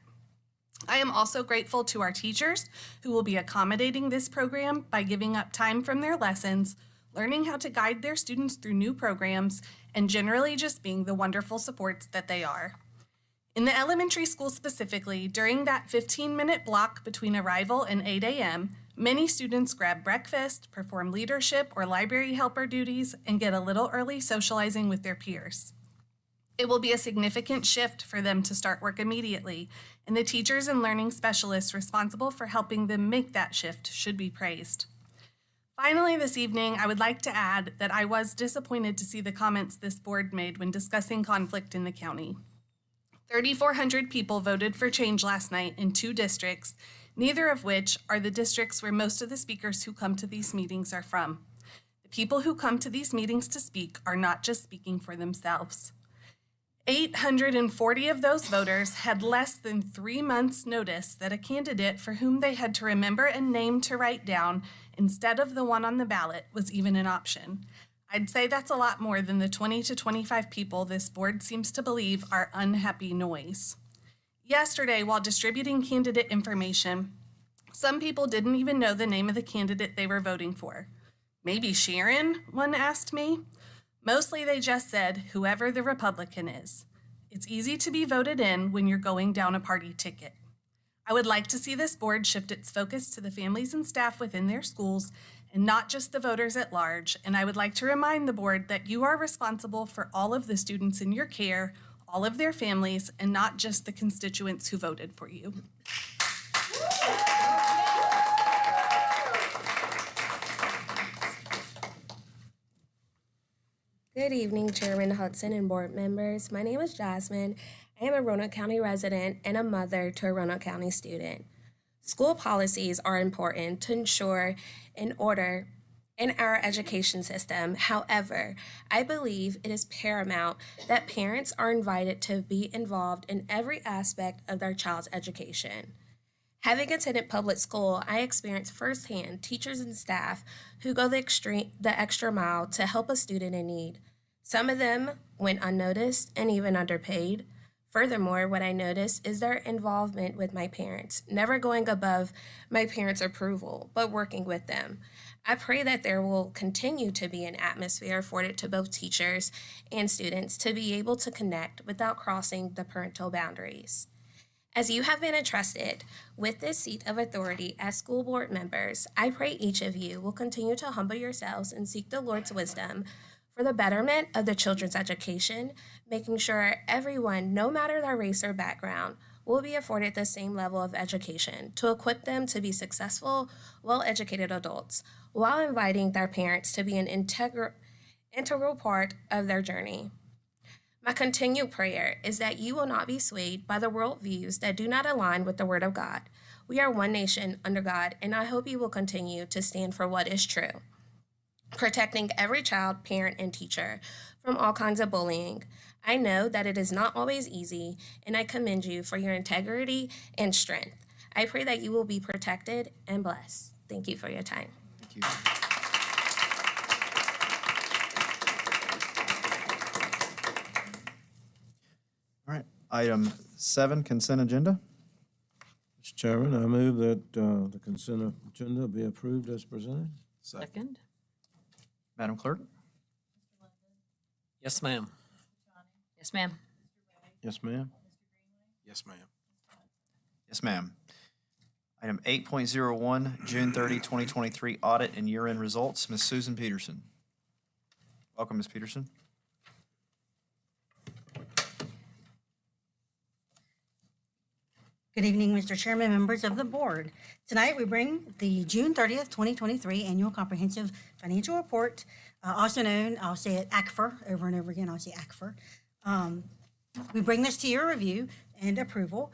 I am also grateful to our teachers who will be accommodating this program by giving up time from their lessons, learning how to guide their students through new programs, and generally just being the wonderful supports that they are. In the elementary school specifically, during that 15-minute block between arrival and 8 a.m., many students grab breakfast, perform leadership or library helper duties, and get a little early socializing with their peers. It will be a significant shift for them to start work immediately, and the teachers and learning specialists responsible for helping them make that shift should be praised. Finally, this evening, I would like to add that I was disappointed to see the comments this board made when discussing conflict in the county. 3,400 people voted for change last night in 2 districts, neither of which are the districts where most of the speakers who come to these meetings are from. The people who come to these meetings to speak are not just speaking for themselves. 840 of those voters had less than 3 months' notice that a candidate for whom they had to remember a name to write down instead of the one on the ballot was even an option. I'd say that's a lot more than the 20 to 25 people this board seems to believe are unhappy noise. Yesterday, while distributing candidate information, some people didn't even know the name of the candidate they were voting for. Maybe Sharon, one asked me. Mostly they just said, whoever the Republican is. It's easy to be voted in when you're going down a party ticket. I would like to see this board shift its focus to the families and staff within their schools and not just the voters at large, and I would like to remind the board that you are responsible for all of the students in your care, all of their families, and not just the constituents who voted for you. Good evening, Chairman Hudson and board members. My name is Jasmine. I am a Roanoke County resident and a mother to a Roanoke County student. School policies are important to ensure an order in our education system. However, I believe it is paramount that parents are invited to be involved in every aspect of their child's education. Having attended public school, I experienced firsthand teachers and staff who go the extra mile to help a student in need. Some of them went unnoticed and even underpaid. Furthermore, what I noticed is their involvement with my parents, never going above my parents' approval, but working with them. I pray that there will continue to be an atmosphere afforded to both teachers and students to be able to connect without crossing the parental boundaries. As you have been entrusted with this seat of authority as school board members, I pray each of you will continue to humble yourselves and seek the Lord's wisdom for the betterment of the children's education, making sure everyone, no matter their race or background, will be afforded the same level of education to equip them to be successful, well-educated adults, while inviting their parents to be an integral part of their journey. My continued prayer is that you will not be swayed by the worldviews that do not align with the Word of God. We are one nation under God, and I hope you will continue to stand for what is true, protecting every child, parent, and teacher from all kinds of bullying. I know that it is not always easy, and I commend you for your integrity and strength. I pray that you will be protected and blessed. Thank you for your time. Thank you. All right, item 7, consent agenda. Mr. Chairman, I move that the consent agenda be approved as presented. Second. Madam Clerk? Yes, ma'am. Yes, ma'am. Yes, ma'am. Yes, ma'am. Yes, ma'am. Item 8.01, June 30, 2023 audit and year-end results. Ms. Susan Peterson. Welcome, Ms. Peterson. Good evening, Mr. Chairman, members of the board. Tonight, we bring the June 30th, 2023 Annual Comprehensive Financial Report, also known, I'll say it ACFR, over and over again, I'll say ACFR. We bring this to your review and approval.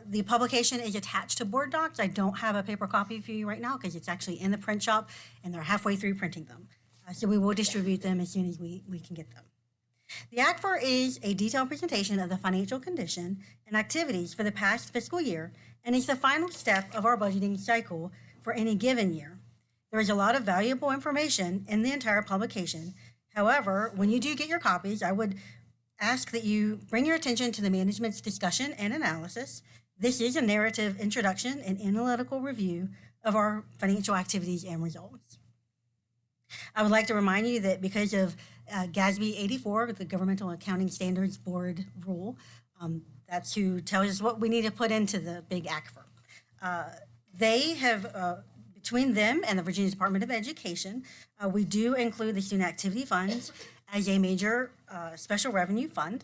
The publication is attached to board docs. I don't have a paper copy for you right now because it's actually in the print shop and they're halfway through printing them. So we will distribute them as soon as we can get them. The ACFR is a detailed presentation of the financial condition and activities for the past fiscal year and is the final step of our budgeting cycle for any given year. There is a lot of valuable information in the entire publication. However, when you do get your copies, I would ask that you bring your attention to the management's discussion and analysis. This is a narrative introduction and analytical review of our financial activities and results. I would like to remind you that because of GASB 84, the Governmental Accounting Standards Board rule, that's who tells us what we need to put into the big ACFR. They have, between them and the Virginia Department of Education, we do include the student activity funds as a major special revenue fund.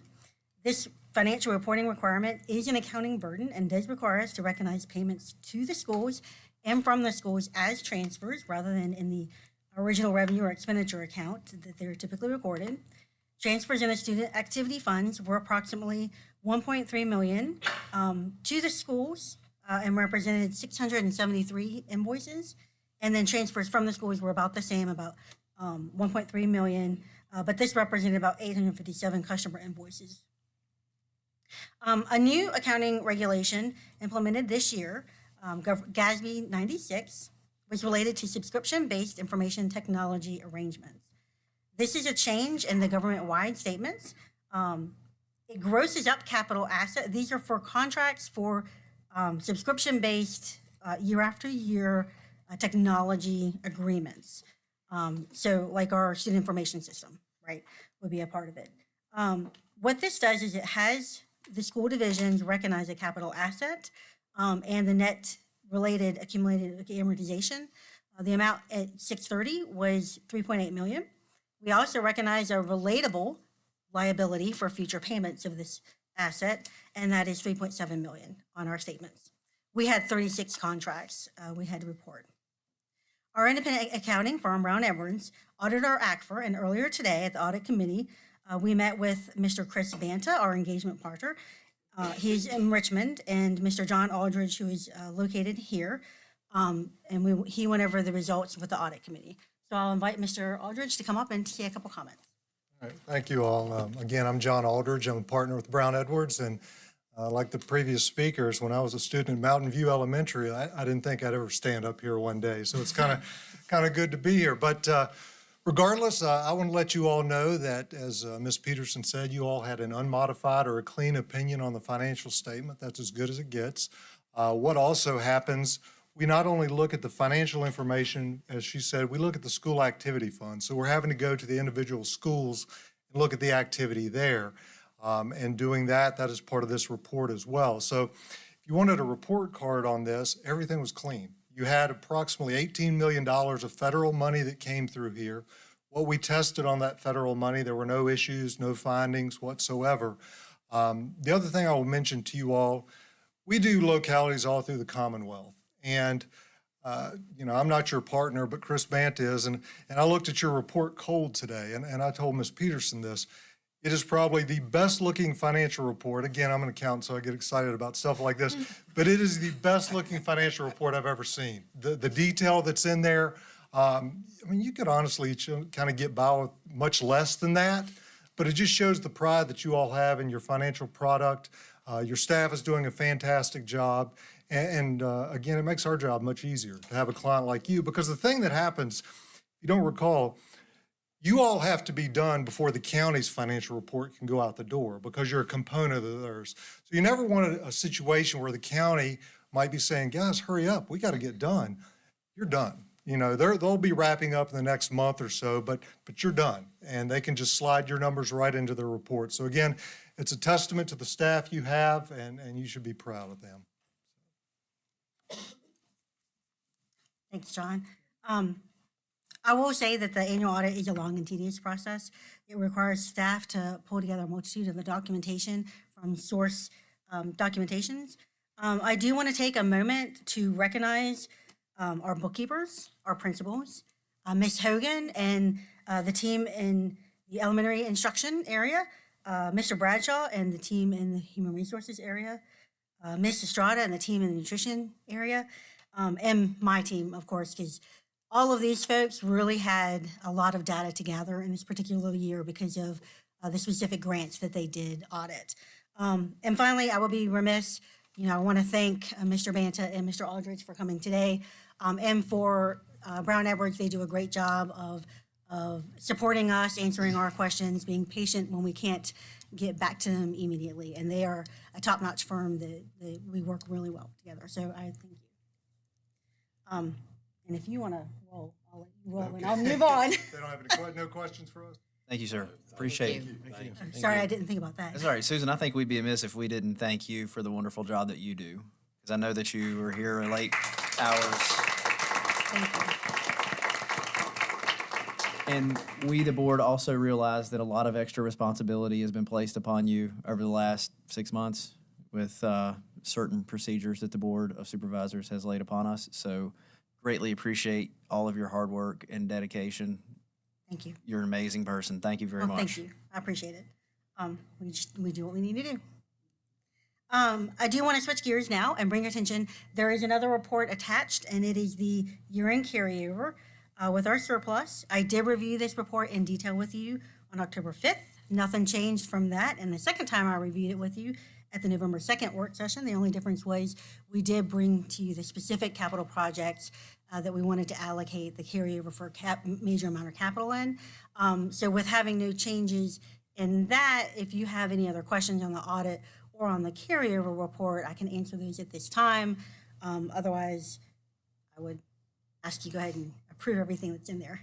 This financial reporting requirement is an accounting burden and does require us to recognize payments to the schools and from the schools as transfers rather than in the original revenue or expenditure account that they're typically recorded. Transfers in the student activity funds were approximately $1.3 million to the schools and represented 673 invoices. And then transfers from the schools were about the same, about 1.3 million, but this represented about 857 customer invoices. A new accounting regulation implemented this year, GASB 96, was related to subscription-based information technology arrangements. This is a change in the government-wide statements. It grosses up capital asset. These are for contracts for subscription-based year after year technology agreements. So like our student information system, right, would be a part of it. What this does is it has the school divisions recognize a capital asset and the net related accumulated amortization. The amount at 6/30 was 3.8 million. We also recognize a relatable liability for future payments of this asset, and that is 3.7 million on our statements. We had 36 contracts we had to report. Our independent accounting firm, Brown Edwards, audited our ACFR, and earlier today at the audit committee, we met with Mr. Chris Banta, our engagement partner. He's in Richmond, and Mr. John Aldridge, who is located here. He went over the results with the audit committee. So I'll invite Mr. Aldridge to come up and say a couple comments. All right, thank you all. Again, I'm John Aldridge. I'm a partner with Brown Edwards, and like the previous speakers, when I was a student at Mountain View Elementary, I didn't think I'd ever stand up here one day. So it's kind of good to be here. But regardless, I want to let you all know that, as Ms. Peterson said, you all had an unmodified or a clean opinion on the financial statement. That's as good as it gets. What also happens, we not only look at the financial information, as she said, we look at the school activity fund. So we're having to go to the individual schools and look at the activity there. And doing that is part of this report as well. So if you wanted a report card on this, everything was clean. You had approximately $18 million of federal money that came through here. What we tested on that federal money, there were no issues, no findings whatsoever. The other thing I will mention to you all, we do localities all through the Commonwealth. And, I'm not your partner, but Chris Bant is. And I looked at your report cold today, and I told Ms. Peterson this. It is probably the best looking financial report. Again, I'm an accountant, so I get excited about stuff like this, but it is the best looking financial report I've ever seen. The detail that's in there, you could honestly kind of get by with much less than that, but it just shows the pride that you all have in your financial product. Your staff is doing a fantastic job. And again, it makes our job much easier to have a client like you, because the thing that happens, if you don't recall, you all have to be done before the county's financial report can go out the door, because you're a component of theirs. So you never want a situation where the county might be saying, guys, hurry up, we got to get done. You're done. You know, they'll be wrapping up in the next month or so, but you're done. And they can just slide your numbers right into their report. So again, it's a testament to the staff you have, and you should be proud of them. Thanks, John. I will say that the annual audit is a long and tedious process. It requires staff to pull together a multitude of the documentation from source documentations. I do want to take a moment to recognize our bookkeepers, our principals, Ms. Hogan and the team in the elementary instruction area, Mr. Bradshaw and the team in the human resources area, Ms. Estrada and the team in the nutrition area, and my team, of course, because all of these folks really had a lot of data to gather in this particular year because of the specific grants that they did audit. And finally, I will be remiss, I want to thank Mr. Banta and Mr. Aldridge for coming today, and for Brown Edwards. They do a great job of supporting us, answering our questions, being patient when we can't get back to them immediately. And they are a top-notch firm that we work really well together. So I thank you. And if you want to roll, I'll let you roll, and I'll move on. They don't have any no questions for us? Thank you, sir. Appreciate it. Thank you. Sorry, I didn't think about that. That's all right, Susan. I think we'd be amiss if we didn't thank you for the wonderful job that you do, because I know that you were here at late hours. Thank you. And we, the board, also realize that a lot of extra responsibility has been placed upon you over the last 6 months with certain procedures that the Board of Supervisors has laid upon us. So greatly appreciate all of your hard work and dedication. Thank you. You're an amazing person. Thank you very much. Thank you. I appreciate it. We do what we need to do. I do want to switch gears now and bring your attention. There is another report attached, and it is the year-end carryover with our surplus. I did review this report in detail with you on October 5th. Nothing changed from that. And the second time I reviewed it with you at the November 2nd work session, the only difference was we did bring to you the specific capital projects that we wanted to allocate the carryover for major amount of capital in. So with having no changes in that, if you have any other questions on the audit or on the carryover report, I can answer those at this time. Otherwise, I would ask you to go ahead and approve everything that's in there.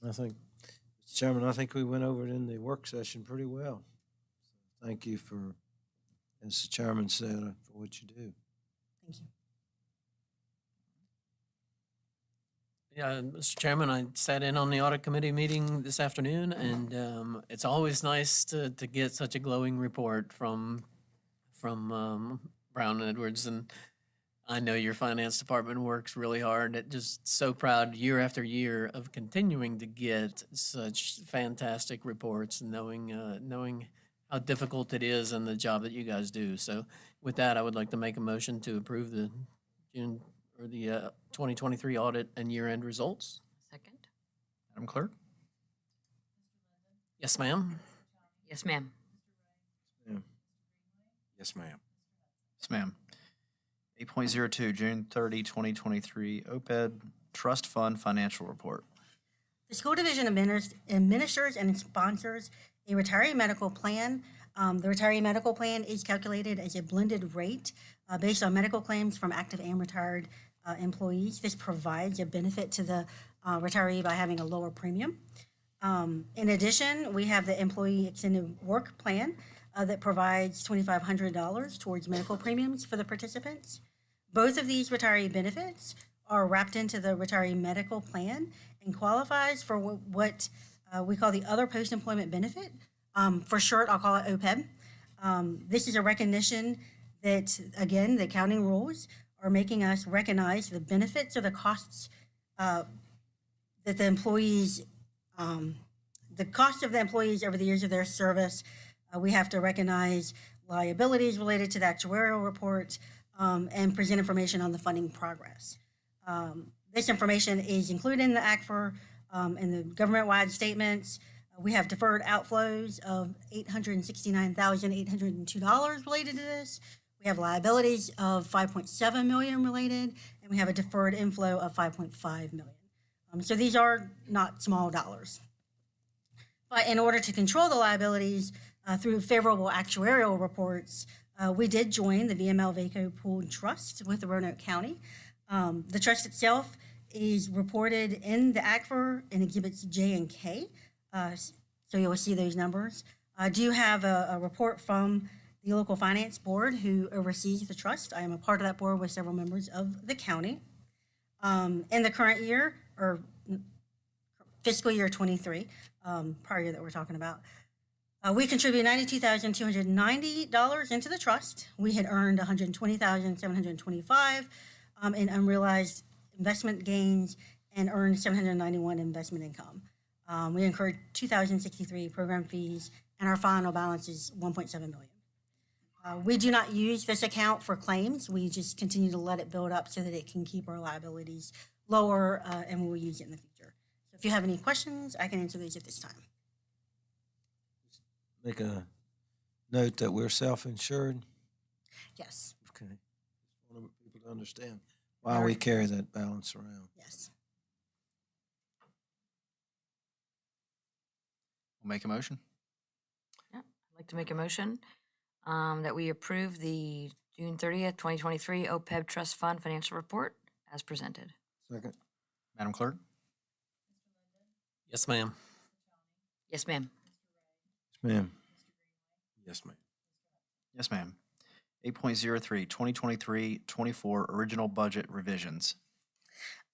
I think, Mr. Chairman, I think we went over it in the work session pretty well. Thank you for, as the chairman said, for what you do. Thank you. Yeah, Mr. Chairman, I sat in on the audit committee meeting this afternoon, and it's always nice to get such a glowing report from Brown Edwards. And I know your finance department works really hard. Just so proud year after year of continuing to get such fantastic reports, and knowing how difficult it is and the job that you guys do. So with that, I would like to make a motion to approve the June or the 2023 audit and year-end results. Second? Madam Clerk? Yes, ma'am. Yes, ma'am. Yes, ma'am. Yes, ma'am. 8.02, June 30, 2023, OPEB Trust Fund Financial Report. The school division administers and sponsors a retiree medical plan. The retiree medical plan is calculated as a blended rate based on medical claims from active and retired employees. This provides a benefit to the retiree by having a lower premium. In addition, we have the employee extended work plan that provides $2,500 towards medical premiums for the participants. Both of these retiree benefits are wrapped into the retiree medical plan and qualifies for what we call the other post-employment benefit. For short, I'll call it OPEB. This is a recognition that, again, the accounting rules are making us recognize the benefits or the costs that the employees, the cost of the employees over the years of their service. We have to recognize liabilities related to the actuarial report and present information on the funding progress. This information is included in the ACFR and the government-wide statements We have deferred outflows of $869,802 related to this. We have liabilities of $5.7 million related, and we have a deferred inflow of $5.5 million. So these are not small dollars. But in order to control the liabilities through favorable actuarial reports, we did join the VML VACO Pooled Trust with Roanoke County. The trust itself is reported in the ACFR in Exhibits J and K, so you'll see those numbers. I do have a report from the local finance board who oversees the trust. I am a part of that board with several members of the county. In the current year, or fiscal year 23, prior year that we're talking about, we contribute $92,290 into the trust. We had earned $120,725 in unrealized investment gains and earned $791 investment income. We incurred $2,063 program fees, and our final balance is $1.7 million. We do not use this account for claims. We just continue to let it build up so that it can keep our liabilities lower, and we will use it in the future. So if you have any questions, I can answer those at this time. Make a note that we're self-insured. Yes. Okay. Just want people to understand why we carry that balance around. Yes. We'll make a motion. Yeah, I'd like to make a motion that we approve the June 30th, 2023 OPEB Trust Fund Financial Report as presented. Second. Madam Clerk? Yes, ma'am. Yes, ma'am. Ma'am. Yes, ma'am. Yes, ma'am. 8.03, 2023-24 original budget revisions.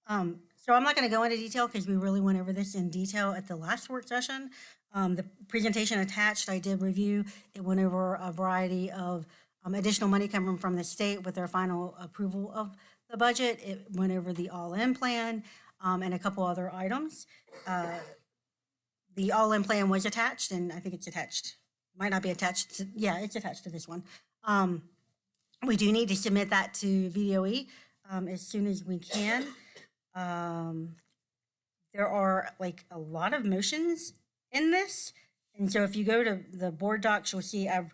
So I'm not going to go into detail because we really went over this in detail at the last work session. The presentation attached, I did review. It went over a variety of additional money coming from the state with their final approval of the budget. It went over the all-in plan and a couple other items. The all-in plan was attached, and I think it's attached. Might not be attached to, yeah, it's attached to this one. We do need to submit that to VDOE as soon as we can. There are like a lot of motions in this. And so if you go to the board docs, you'll see I've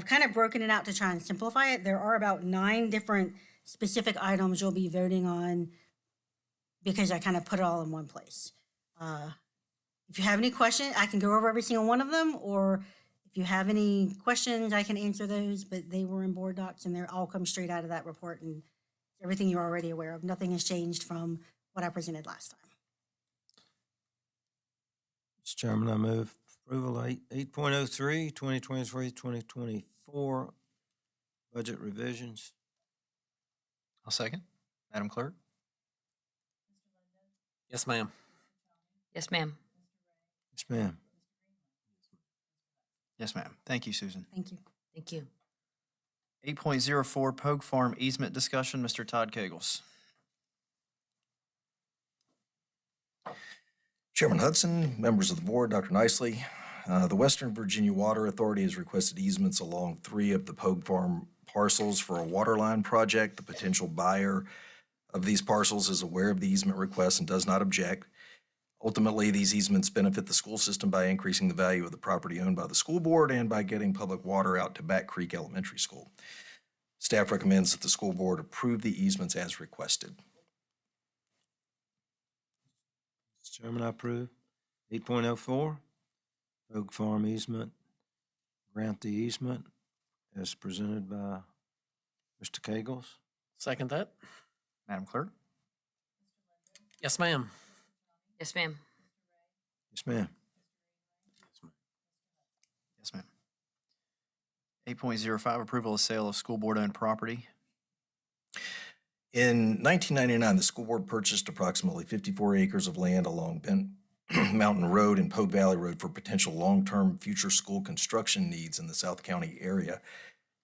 kind of broken it out to try and simplify it. There are about 9 different specific items you'll be voting on because I kind of put it all in one place. If you have any questions, I can go over every single one of them, or if you have any questions, I can answer those, but they were in board docs and they're all come straight out of that report and everything you're already aware of. Nothing has changed from what I presented last time. Mr. Chairman, I move approval 8.03, 2023-2024 budget revisions. I'll second. Madam Clerk? Yes, ma'am. Yes, ma'am. Yes, ma'am. Yes, ma'am. Thank you, Susan. Thank you. Thank you. 8.04 Pogue Farm easement discussion, Mr. Todd Kegels. Chairman Hudson, members of the board, Dr. Nicely, the Western Virginia Water Authority has requested easements along 3 of the Pogue Farm parcels for a water line project. The potential buyer of these parcels is aware of the easement request and does not object. Ultimately, these easements benefit the school system by increasing the value of the property owned by the school board and by getting public water out to Back Creek Elementary School. Staff recommends that the school board approve the easements as requested. Mr. Chairman, I approve. 8.04, Pogue Farm easement. Grant the easement as presented by Mr. Kegels. Second that. Madam Clerk? Yes, ma'am. Yes, ma'am. Yes, ma'am. Yes, ma'am. 8.05 approval of sale of school board-owned property. In 1999, the school board purchased approximately 54 acres of land along Bent Mountain Road and Pogue Valley Road for potential long-term future school construction needs in the South County area.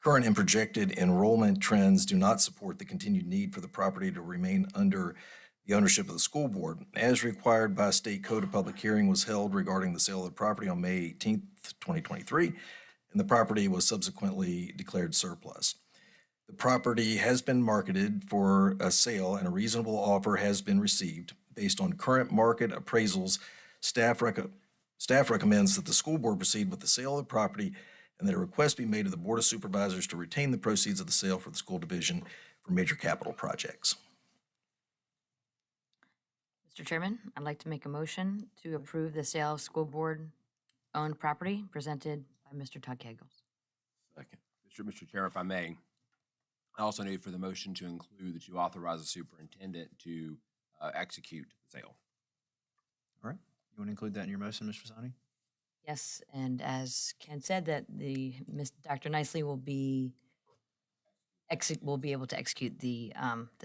Current and projected enrollment trends do not support the continued need for the property to remain under the ownership of the school board. As required by state code, a public hearing was held regarding the sale of the property on May 18th, 2023, and the property was subsequently declared surplus. The property has been marketed for a sale and a reasonable offer has been received. Based on current market appraisals, staff Staff recommends that the school board proceed with the sale of the property and that a request be made to the Board of Supervisors to retain the proceeds of the sale for the school division for major capital projects. Mr. Chairman, I'd like to make a motion to approve the sale of school board-owned property presented by Mr. Todd Kegels. Second. Mr. Chair, if I may, I also need for the motion to include that you authorize the superintendent to execute the sale. All right. You want to include that in your motion, Ms. Fasani? Yes, and as Ken said, that Dr. Nicely will be able to execute the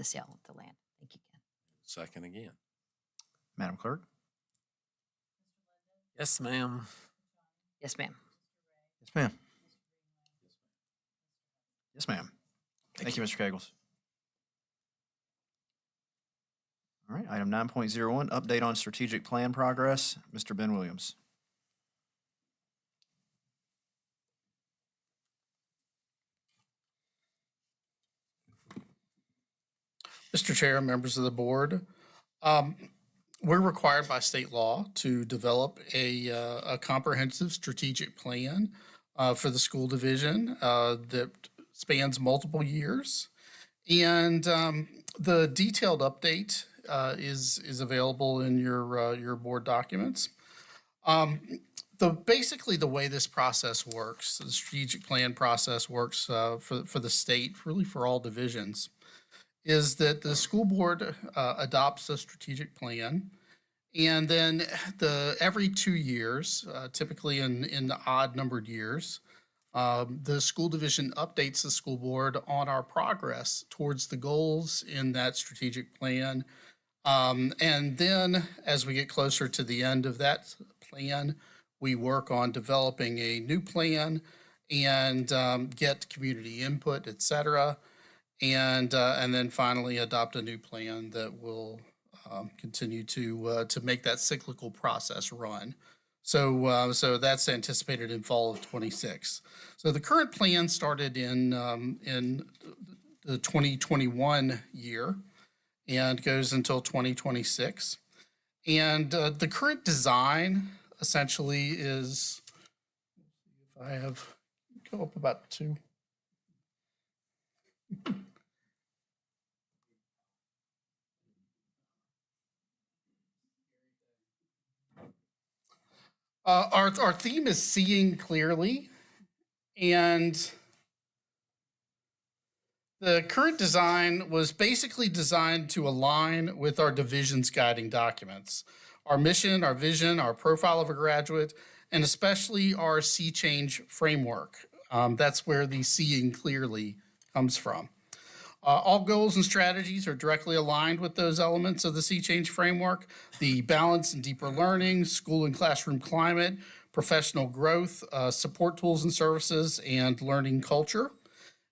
sale of the land. Thank you, Ken. Second again. Madam Clerk? Yes, ma'am. Yes, ma'am. Yes, ma'am. Yes, ma'am. Thank you, Mr. Kegels. All right, item 9.01, update on strategic plan progress. Mr. Ben Williams. Mr. Chair, members of the board, we're required by state law to develop a comprehensive strategic plan for the school division that spans multiple years. And the detailed update is available in your board documents. Basically, the way this process works, the strategic plan process works for the state, really for all divisions, is that the school board adopts a strategic plan, and then every 2 years, typically in the odd numbered years, the school division updates the school board on our progress towards the goals in that strategic plan. And then as we get closer to the end of that plan, we work on developing a new plan and get community input, et cetera. And then finally adopt a new plan that will continue to make that cyclical process run. So that's anticipated in fall of '26. So the current plan started in the 2021 year and goes until 2026. And the current design essentially is, if I have, go up about 2. Our theme is seeing clearly, and the current design was basically designed to align with our division's guiding documents, our mission, our vision, our profile of a graduate, and especially our sea change framework. That's where the seeing clearly comes from. All goals and strategies are directly aligned with those elements of the Sea Change framework: the balance and deeper learning, school and classroom climate, professional growth, support tools and services, and learning culture.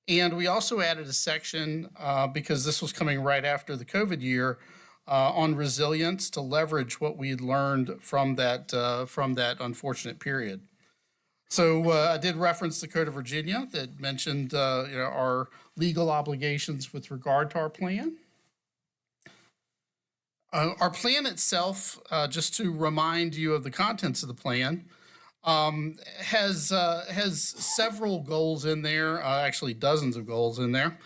And we also added a section, because this was coming right after the COVID year, on resilience to leverage what we had learned from that unfortunate period. So I did reference the Code of Virginia that mentioned our legal obligations with regard to our plan. Our plan itself, just to remind you of the contents of the plan, has several goals in there, actually dozens of goals in there.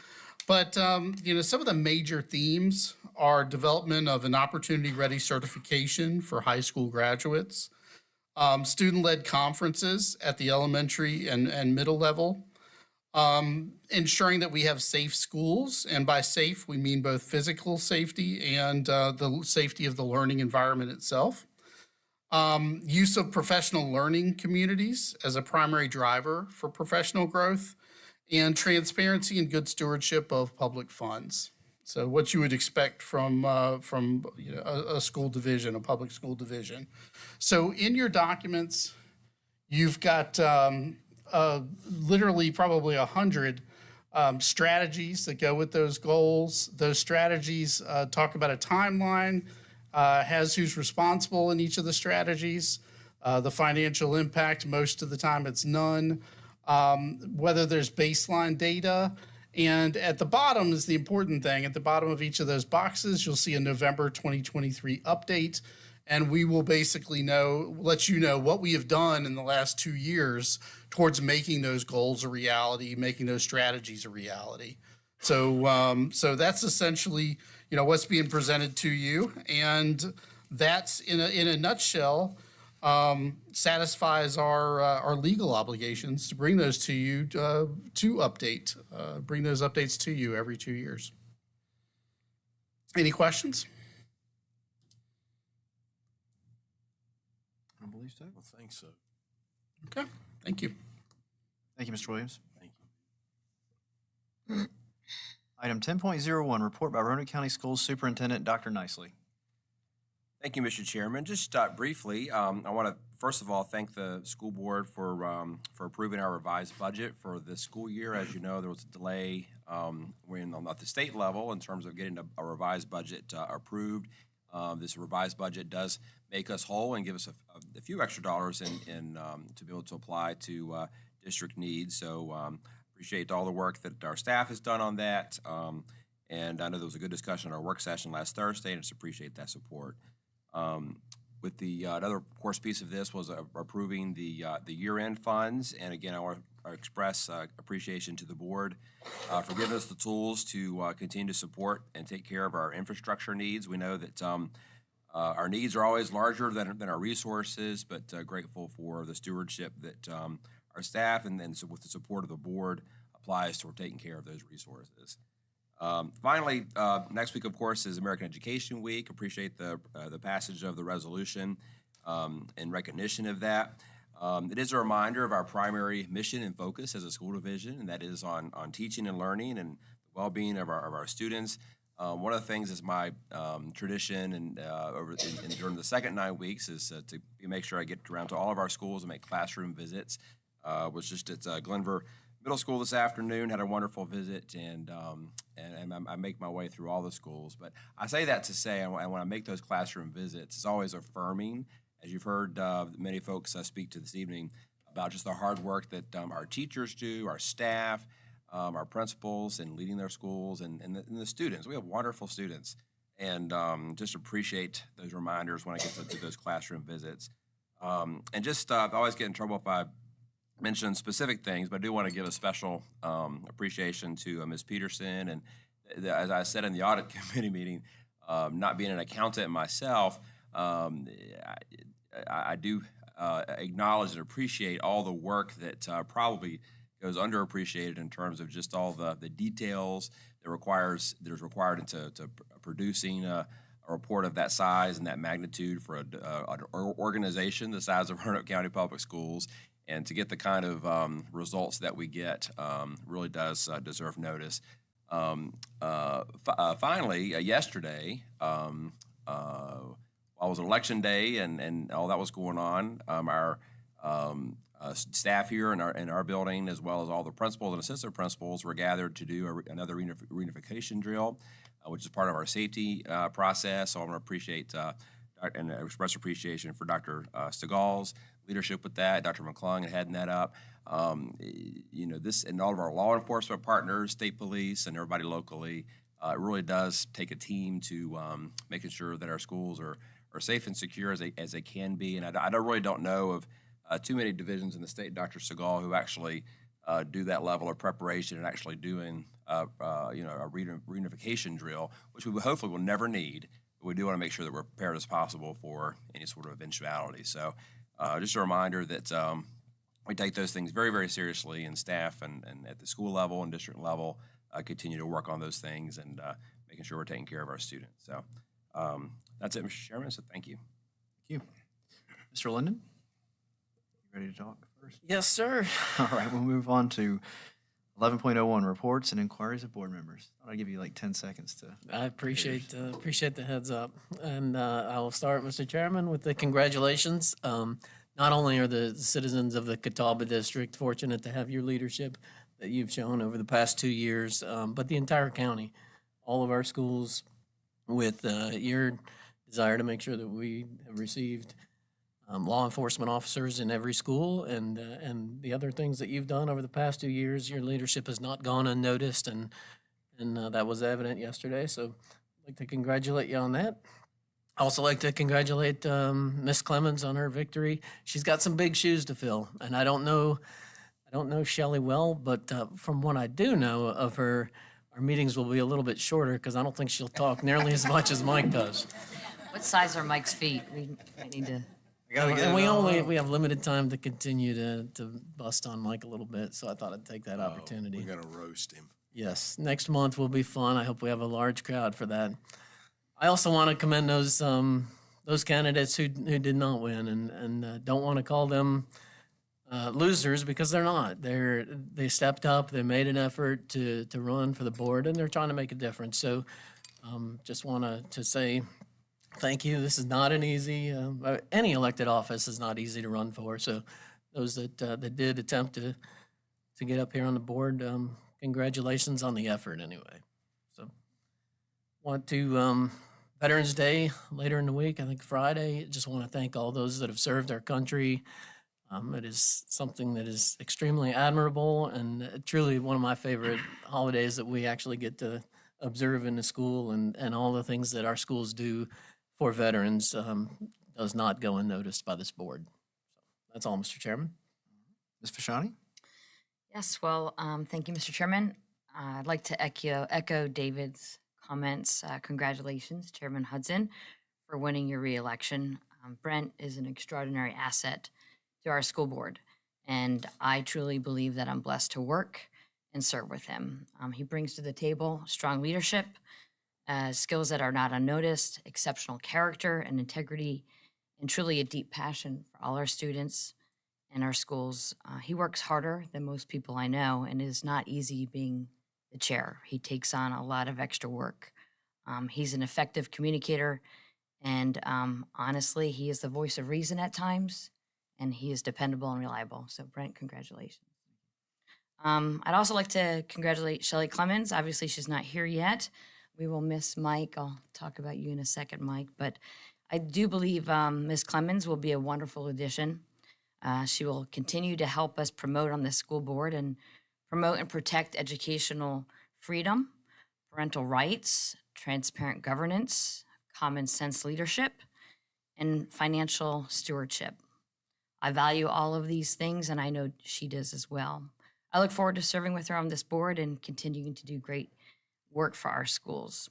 But some of the major themes are development of an opportunity-ready certification for high school graduates, student-led conferences at the elementary and middle level, ensuring that we have safe schools, and by safe we mean both physical safety and the safety of the learning environment itself. Use of professional learning communities as a primary driver for professional growth, and transparency and good stewardship of public funds. So what you would expect from a school division, a public school division. So in your documents, you've got literally probably 100 strategies that go with those goals. Those strategies talk about a timeline, has who's responsible in each of the strategies, the financial impact, most of the time it's none, whether there's baseline data. And at the bottom is the important thing. At the bottom of each of those boxes, you'll see a November 2023 update. And we will basically let you know what we have done in the last 2 years towards making those goals a reality, making those strategies a reality. So, so that's essentially, what's being presented to you, and that's in a nutshell satisfies our legal obligations to bring those to you bring those updates to you every 2 years. Any questions? I don't believe so. I think so. Okay, thank you. Thank you, Mr. Williams. Thank you. Item 10.01, report by Roanoke County Schools Superintendent Dr. Nicely. Thank you, Mr. Chairman. Just briefly, I want to first of all thank the school board for approving our revised budget for this school year. As you know, there was a delay at the state level in terms of getting a revised budget approved. This revised budget does make us whole and give us a few extra dollars in to be able to apply to district needs. So appreciate all the work that our staff has done on that. And I know there was a good discussion in our work session last Thursday, and just appreciate that support. With the another, of course, piece of this was approving the year-end funds. And again, I want to express appreciation to the board for giving us the tools to continue to support and take care of our infrastructure needs. We know that our needs are always larger than our resources, but grateful for the stewardship that our staff and so with the support of the board applies toward taking care of those resources. Finally, next week, of course, is American Education Week. Appreciate the passage of the resolution in recognition of that. It is a reminder of our primary mission and focus as a school division, and that is on teaching and learning and the well-being of our students. One of the things is my tradition and during the second 9 weeks is to make sure I get around to all of our schools and make classroom visits. Was just at Glenver Middle School this afternoon, had a wonderful visit, and I make my way through all the schools. But I say that to say, and when I make those classroom visits, it's always affirming, as you've heard many folks speak to this evening, about just the hard work that our teachers do, our staff, our principals, and leading their schools, and the students. We have wonderful students, and just appreciate those reminders when I get to do those classroom visits. And just I always get in trouble if I mention specific things, but I do want to give a special appreciation to Ms. Peterson. And as I said in the audit committee meeting, not being an accountant myself, I do acknowledge and appreciate all the work that probably goes underappreciated in terms of just all the details that is required into producing a report of that size and that magnitude for an organization the size of Roanoke County Public Schools. And to get the kind of results that we get really does deserve notice. Finally, yesterday, while it was election day and all that was going on, our staff here in our building, as well as all the principals and assistant principals, were gathered to do another reunification drill, which is part of our safety process. So I want to appreciate and express appreciation for Dr. Segal's leadership with that, Dr. McClung heading that up. This and all of our law enforcement partners, state police, and everybody locally, it really does take a team to making sure that our schools are safe and secure as they can be. And I really don't know of too many divisions in the state, Dr. Segal, who actually do that level of preparation and actually doing a reunification drill, which we hopefully will never need. But we do want to make sure that we're prepared as possible for any sort of eventuality. So just a reminder that we take those things very, very seriously, and staff and at the school level and district level continue to work on those things and making sure we're taking care of our students. So that's it, Mr. Chairman, so thank you. Thank you. Mr. Linden, you ready to talk first? Yes, sir. All right, we'll move on to 11.01, reports and inquiries of board members. I'll give you like 10 seconds to. I appreciate the heads up. And I will start, Mr. Chairman, with the congratulations. Not only are the citizens of the Catawba District fortunate to have your leadership that you've shown over the past 2 years, but the entire county, all of our schools, with your desire to make sure that we have received law enforcement officers in every school, and the other things that you've done over the past 2 years. Your leadership has not gone unnoticed, and that was evident yesterday. So I'd like to congratulate you on that. I also like to congratulate Miss Clemens on her victory. She's got some big shoes to fill, and I don't know Shelley well, but from what I do know of her, our meetings will be a little bit shorter because I don't think she'll talk nearly as much as Mike does. What size are Mike's feet? We might need to. And we have limited time to continue to bust on Mike a little bit, so I thought I'd take that opportunity. We're gonna roast him. Yes, next month will be fun. I hope we have a large crowd for that. I also want to commend those candidates who did not win, and don't want to call them losers because they're not. They stepped up, they made an effort to run for the board, and they're trying to make a difference. So, just want to say thank you. This is not an easy. Any elected office is not easy to run for. So, those that did attempt to get up here on the board, congratulations on the effort anyway. So, want to. Veterans Day later in the week, I think Friday. Just want to thank all those that have served our country. It is something that is extremely admirable and truly one of my favorite holidays that we actually get to observe in the school, and all the things that our schools do for veterans does not go unnoticed by this board. So that's all, Mr. Chairman. Ms. Fashani? Yes, well, thank you, Mr. Chairman. I'd like to echo David's comments. Congratulations, Chairman Hudson, for winning your reelection. Brent is an extraordinary asset to our school board, and I truly believe that I'm blessed to work and serve with him. He brings to the table strong leadership, skills that are not unnoticed, exceptional character and integrity, and truly a deep passion for all our students and our schools. He works harder than most people I know, and it is not easy being the chair. He takes on a lot of extra work. He's an effective communicator, and honestly, he is the voice of reason at times, and he is dependable and reliable. So, Brent, congratulations. I'd also like to congratulate Shelley Clemens. Obviously, she's not here yet. We will miss Mike. I'll talk about you in a second, Mike. But I do believe Ms. Clemens will be a wonderful addition. She will continue to help us promote on the school board and promote and protect educational freedom, parental rights, transparent governance, common sense leadership, and financial stewardship. I value all of these things, and I know she does as well. I look forward to serving with her on this board and continuing to do great work for our schools.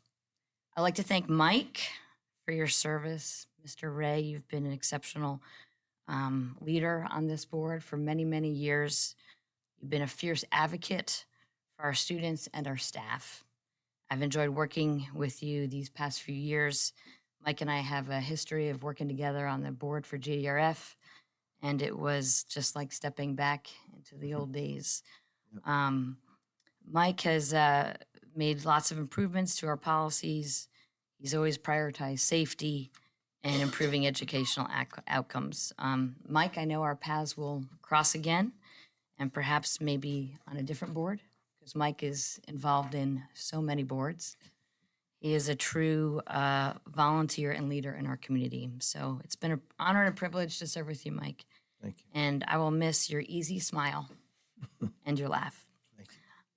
I'd like to thank Mike for your service. Mr. Ray, you've been an exceptional leader on this board for many, many years. You've been a fierce advocate for our students and our staff. I've enjoyed working with you these past few years. Mike and I have a history of working together on the board for JDRF, and it was just like stepping back into the old days. Mike has made lots of improvements to our policies. He's always prioritized safety and improving educational outcomes. Mike, I know our paths will cross again, and perhaps maybe on a different board, because Mike is involved in so many boards. He is a true volunteer and leader in our community. So it's been an honor and a privilege to serve with you, Mike. Thank you. And I will miss your easy smile and your laugh.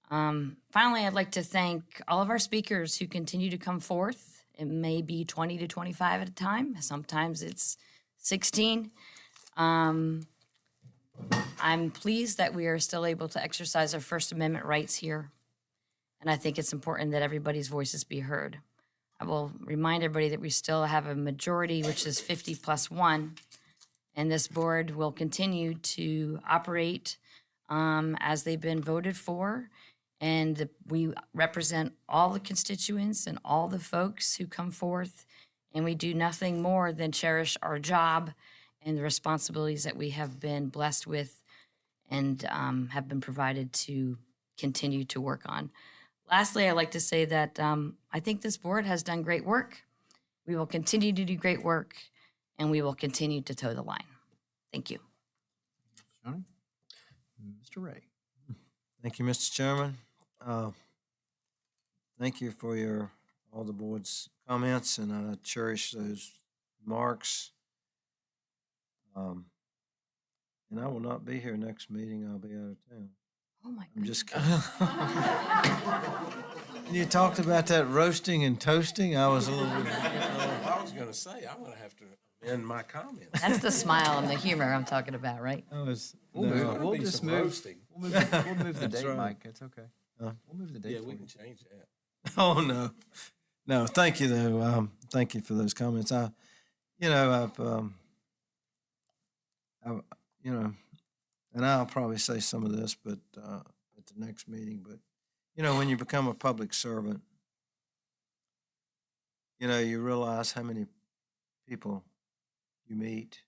Finally, I'd like to thank all of our speakers who continue to come forth. It may be 20 to 25 at a time. Sometimes it's 16. I'm pleased that we are still able to exercise our First Amendment rights here. And I think it's important that everybody's voices be heard. I will remind everybody that we still have a majority, which is 50+1. And this board will continue to operate as they've been voted for. And we represent all the constituents and all the folks who come forth. And we do nothing more than cherish our job and the responsibilities that we have been blessed with and have been provided to continue to work on. Lastly, I'd like to say that I think this board has done great work. We will continue to do great work, and we will continue to toe the line. Thank you. Mr. Ray. Thank you, Mr. Chairman. Thank you for all the board's comments, and I cherish those remarks. And I will not be here next meeting. I'll be out of town. Oh my I'm just kidding. You talked about that roasting and toasting. I was a little. I was going gonna say, I'm gonna have to amend my comments. That's the smile and the humor I'm talking about, right? We'll There'll we'll be just some move. roasting. We'll move the That's date, right. Mike. It's okay. We'll move the date Yeah, for we you. can change that. Oh, no. No, thank you, though. Thank you for those comments. You know, you know, and I'll probably say some of this, but at the next meeting. But you know, when you become a public servant, you know, you realize how many people you meet,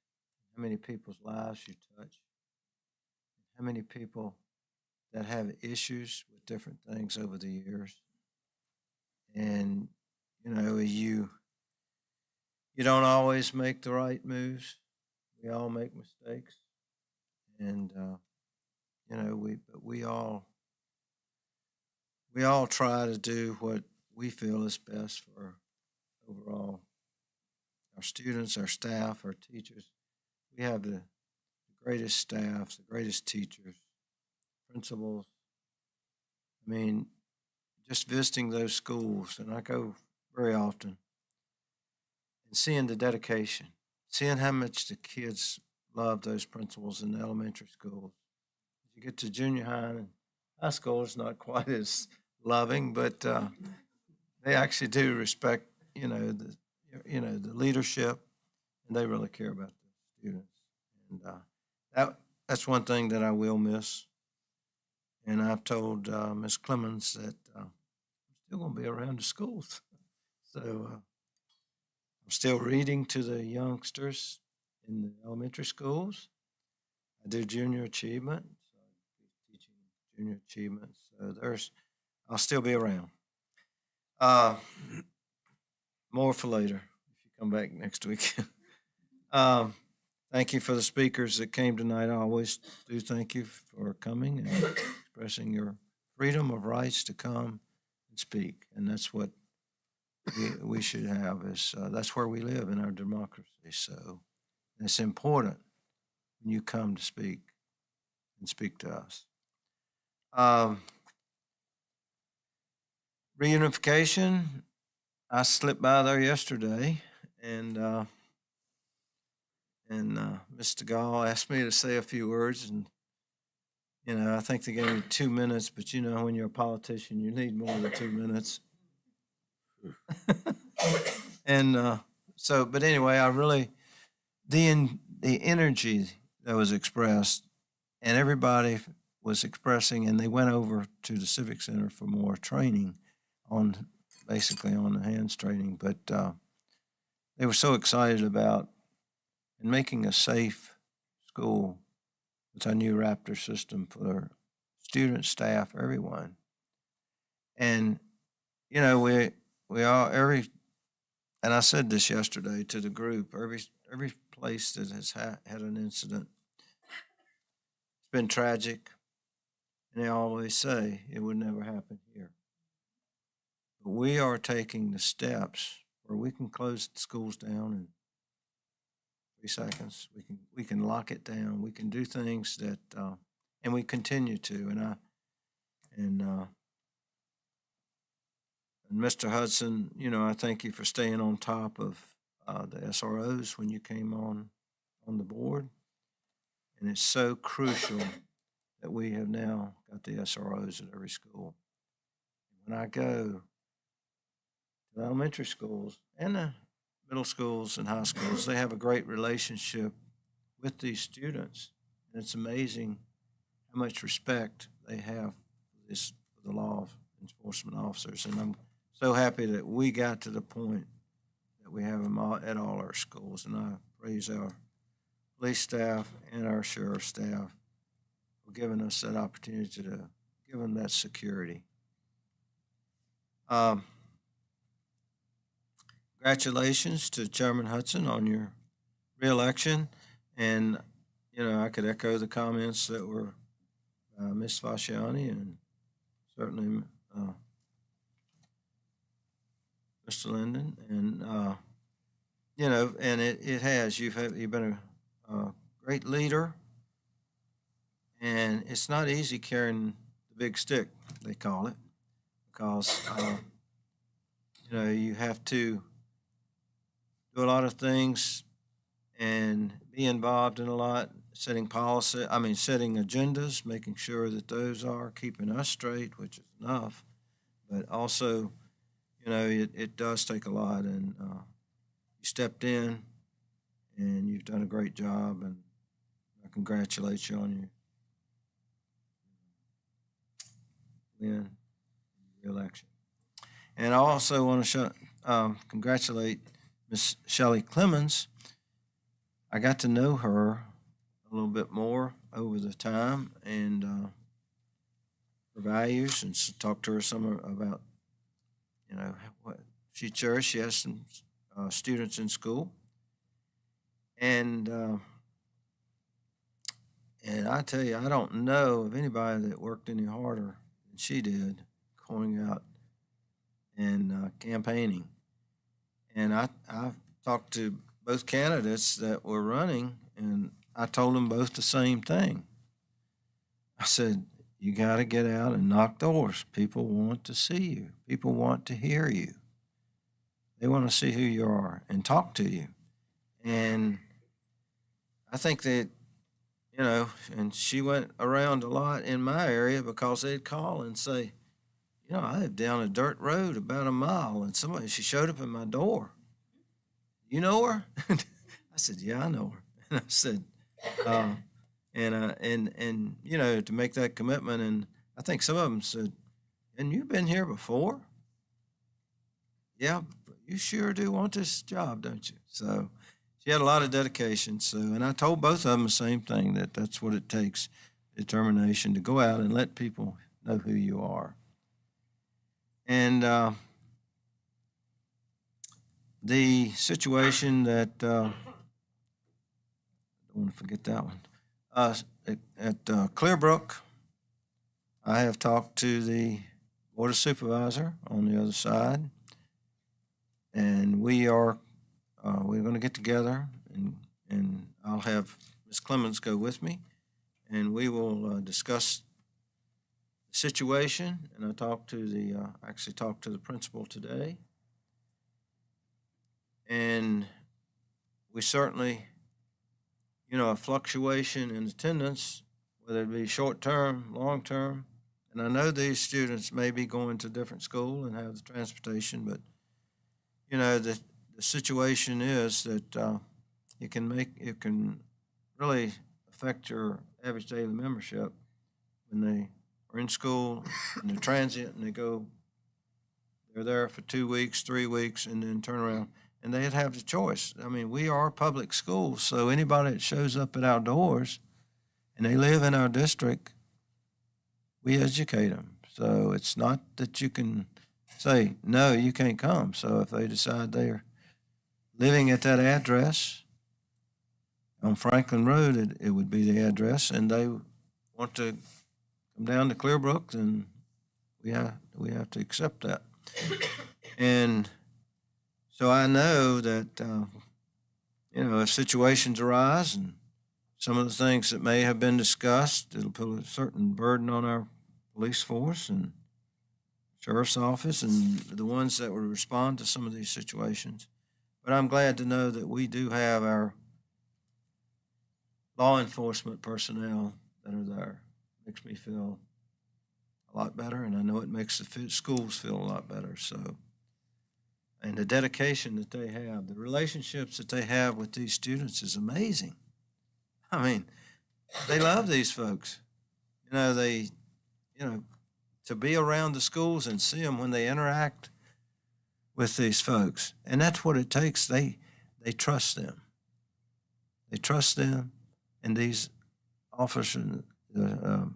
how many people's lives you touch, how many people that have issues with different things over the years, and you know, you don't always make the right moves. We all make mistakes, and you know, we all try to do what we feel is best for overall our students, our staff, our teachers. We have the greatest staffs, the greatest teachers, principals. I mean, just visiting those schools, and I go very often, and seeing the dedication, seeing how much the kids love those principals in the elementary schools. You get to junior high and high school, it's not quite as loving, but they actually do respect, you know, the leadership, and they really care about the students. And that's one thing that I will miss. And I've told Ms. Clemens that I'm still going to be around the schools. So I'm still reading to the youngsters in the elementary schools. I do junior achievement, so I'll be teaching junior achievement. So I'll still be around. More for later if you come back next week. Thank you for the speakers that came tonight. I always do thank you for coming and expressing your freedom of rights to come and speak. And that's what we should have that's where we live in our democracy. So it's important when you come to speak and speak to us. Reunification, I slipped by there yesterday, and Mr. Gall asked me to say a few words, and you know, I think they gave me 2 minutes, but you know, when you're a politician, you need more than 2 minutes. And but anyway, I really the energy that was expressed, and everybody was expressing, and they went over to the Civic Center for more training basically on the hands training, but they were so excited about and making a safe school with our new Raptor system for their students, staff, everyone. And you know, we all and I said this yesterday to the group, every place that has had an incident, it's been tragic, and they always say it would never happen here. But we are taking the steps where we can close the schools down in 3 seconds. We can lock it down. We can do things that, and we continue to. And Mr. Hudson, you know, I thank you for staying on top of the SROs when you came on the board. And it's so crucial that we have now got the SROs at every school. When I go to the elementary schools and the middle schools and high schools, they have a great relationship with these students. And it's amazing how much respect they have for the law enforcement officers. And I'm so happy that we got to the point that we have them at all our schools. And I praise our police staff and our sheriff staff for giving us that opportunity to give them that security. Congratulations to Chairman Hudson on your reelection. And, you know, I could echo the comments that were Ms. Fasciani and certainly Mr. Linden. And, you know, and it has. You've been a great leader. And it's not easy carrying the big stick, they call it, because, you know, you have to do a lot of things and be involved in a lot, setting agendas, making sure that those are keeping us straight, which is enough. But also, it does take a lot, and you stepped in, and you've done a great job, and I congratulate you on your win, re-election. And I also want to congratulate Miss Shelley Clemens. I got to know her a little bit more over the time, and her values, and talked to her some about, what she cherished. She has some students in school, and I tell you, I don't know of anybody that worked any harder than she did going out and campaigning. And I talked to both candidates that were running, and I told them both the same thing. I said, you got to get out and knock doors. People want to see you. People want to hear you. They want to see who you are and talk to you. And I think that, and she went around a lot in my area because they'd call and say, I live down a dirt road about a mile, and she showed up at my door. You know her? I said, yeah, I know her. And I said, to make that commitment, and I think some of them said, and you've been here before? Yeah, but you sure do want this job, don't you? So she had a lot of dedication. So, and I told both of them the same thing, that's what it takes, determination to go out and let people know who you are. And the situation that, I don't want to forget that one, at Clearbrook, I have talked to the Board of Supervisor on the other side, and we're going to get together, and I'll have Ms. Clemens go with me, and we will discuss the situation. And I actually talked to the principal today, and we certainly, a fluctuation in attendance, whether it be short-term, long-term, and I know these students may be going to different school and have the transportation, but, the situation is that it can really affect your average daily membership when they are in school and they're transient and they're there for 2 weeks, 3 weeks, and then turn around. And they'd have the choice. I mean, we are public schools, so anybody that shows up at our doors and they live in our district, we educate them. So it's not that you can say, no, you can't come. So if they decide they're living at that address on Franklin Road, it would be the address, and they want to come down to Clearbrook, then we have to accept that. And so I know that, if situations arise and some of the things that may have been discussed, it'll put a certain burden on our police force and sheriff's office and the ones that will respond to some of these situations. But I'm glad to know that we do have our law enforcement personnel that are there. Makes me feel a lot better, and I know it makes the schools feel a lot better. So, and the dedication that they have, the relationships that they have with these students is amazing. I mean, they love these folks. To be around the schools and see them when they interact with these folks. And that's what it takes. They trust them. They trust them, and these officers, the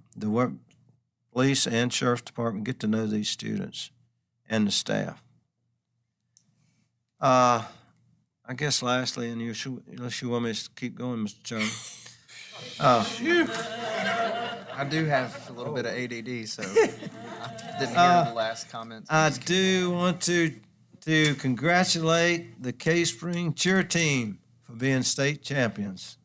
police and sheriff's department get to know these students and the staff. I guess lastly, and unless you want me to keep going, Mr. Chairman. I do have a little bit of ADD, so I didn't hear the last comments. I do want to congratulate the K-Spring cheer team for being state champions.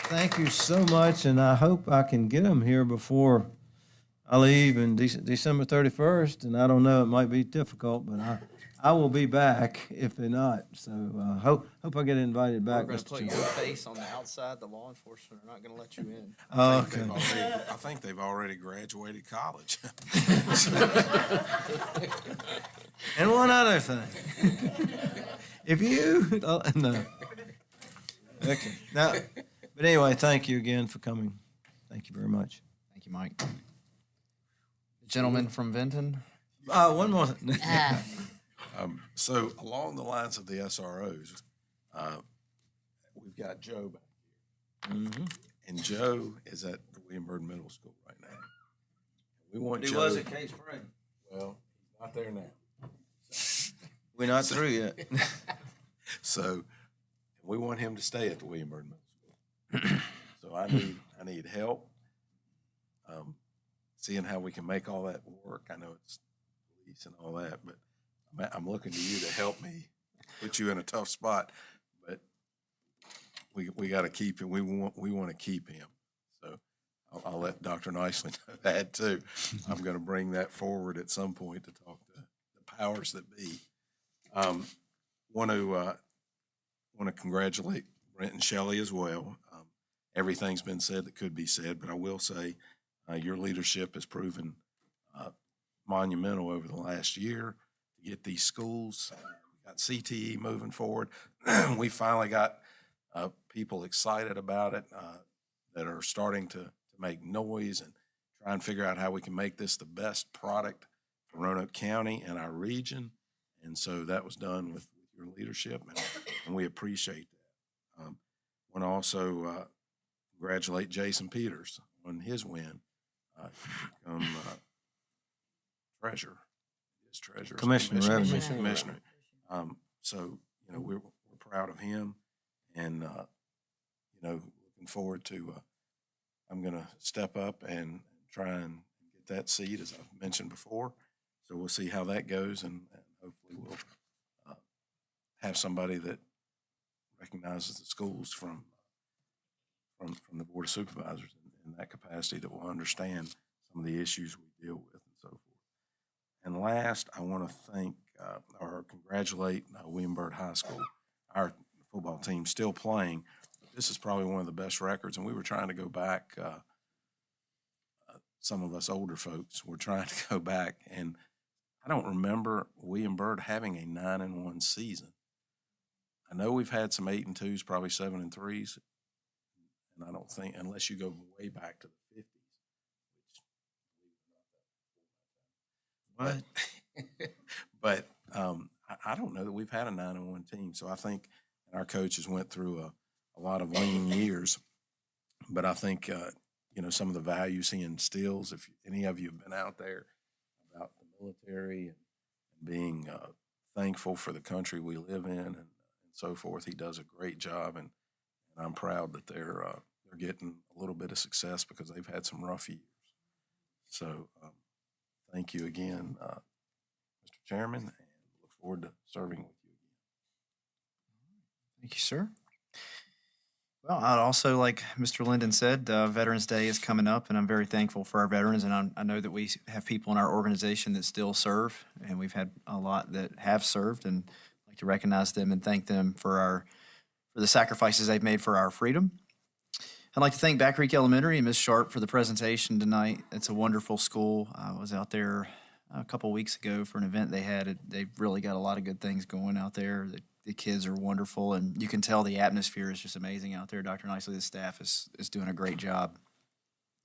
Thank you so much, and I hope I can get them here before I leave in December 31st, and I don't know, it might be difficult, but I will be back if they're not. So hope I get invited back, We're going Mr. to put your Chairman. face on the outside. The law enforcement are not going to let you in. Okay. I think they've already graduated college. And one other thing. If you, no. Okay. Now, but anyway, thank you again for coming. Thank you very much. Thank you, Mike. The gentleman from Vinton. One more. So along the lines of the SROs, we've got Joe back here. And Joe is at the William Byrd Middle School right now. We want He Joe. was at Case Spring. Well, he's not there now. We're not through yet. So we want him to stay at the William Byrd Middle School. So I need help seeing how we can make all that work. I know it's police and all that, but I'm looking to you to help me put you in a tough spot. But we got to keep him. We want to keep him. So I'll let Dr. Nicely know that too. I'm going to bring that forward at some point to talk to the powers that be. Want to congratulate Brent and Shelley as well. Everything's been said that could be said, but I will say your leadership has proven monumental over the last year to get these schools. We got CTE moving forward. We finally got people excited about it that are starting to make noise and try and figure out how we can make this the best product for Roanoke County and our region. And so that was done with your leadership, and we appreciate that. Want to also congratulate Jason Peters on his win. Become treasurer. His treasurer. Commissioner, Revenue. Commissioner. So, we're proud of him, and, looking forward to, I'm going to step up and try and get that seat, as I've mentioned before. So we'll see how that goes, and hopefully we'll have somebody that recognizes the schools from the Board of Supervisors in that capacity that will understand some of the issues we deal with and so forth. And last, I want to thank or congratulate William Byrd High School. Our football team still playing. This is probably one of the best records, and we were trying to go back. Some of us older folks were trying to go back, and I don't remember William Byrd having a 9-1 season. I know we've had some 8-2s, probably 7-3s, and I don't think, unless you go way back to the 50s. But I don't know that we've had a 9-1 team. So I think our coaches went through a lot of lean years. But I think, some of the values he instills, if any of you have been out there about the military and being thankful for the country we live in and so forth, he does a great job. And I'm proud that they're getting a little bit of success because they've had some rough years. So thank you again, Mr. Chairman, and look forward to serving with you again. Thank you, sir. Well, I'd also, like Mr. Linden said, Veterans Day is coming up, and I'm very thankful for our veterans. And I know that we have people in our organization that still serve, and we've had a lot that have served, and I'd like to recognize them and thank them for the sacrifices they've made for our freedom. I'd like to thank Back Creek Elementary and Ms. Sharp for the presentation tonight. It's a wonderful school. I was out there a couple weeks ago for an event they had. They've really got a lot of good things going out there. The kids are wonderful, and you can tell the atmosphere is just amazing out there. Dr. Nicely, the staff is doing a great job.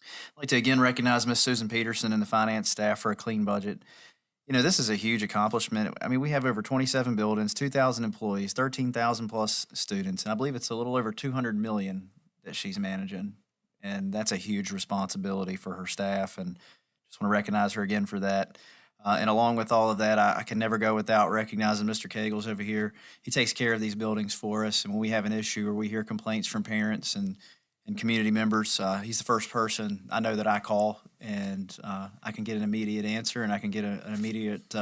I'd like to again recognize Ms. Susan Peterson and the finance staff for a clean budget. This is a huge accomplishment. I mean, we have over 27 buildings, 2,000 employees, 13,000 plus students, and I believe it's a little over 200 million that she's managing, and that's a huge responsibility for her staff, and just want to recognize her again for that. And along with all of that, I can never go without recognizing Mr. Kegels over here. He takes care of these buildings for us, and when we have an issue or we hear complaints from parents and community members, he's the first person I know that I call, and I can get an immediate answer, and I can get an immediate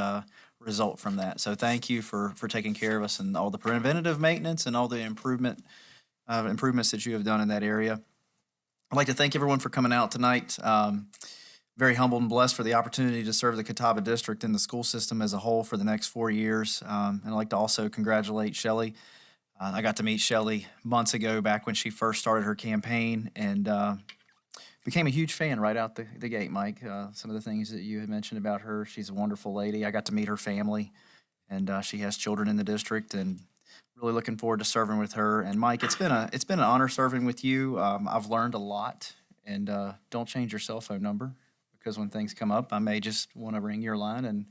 result from that. So thank you for taking care of us and all the preventative maintenance and all the improvements that you have done in that area. I'd like to thank everyone for coming out tonight. very humbled and blessed for the opportunity to serve the Catawba District and the school system as a whole for the next 4 years. And I'd like to also congratulate Shelley. I got to meet Shelley months ago back when she first started her campaign, and became a huge fan right out the gate, Mike. Some of the things that you had mentioned about her, she's a wonderful lady. I got to meet her family, and she has children in the district, and really looking forward to serving with her. And Mike, it's been an honor serving with you. I've learned a lot, and don't change your cell phone number, because when things come up, I may just want to ring your line, and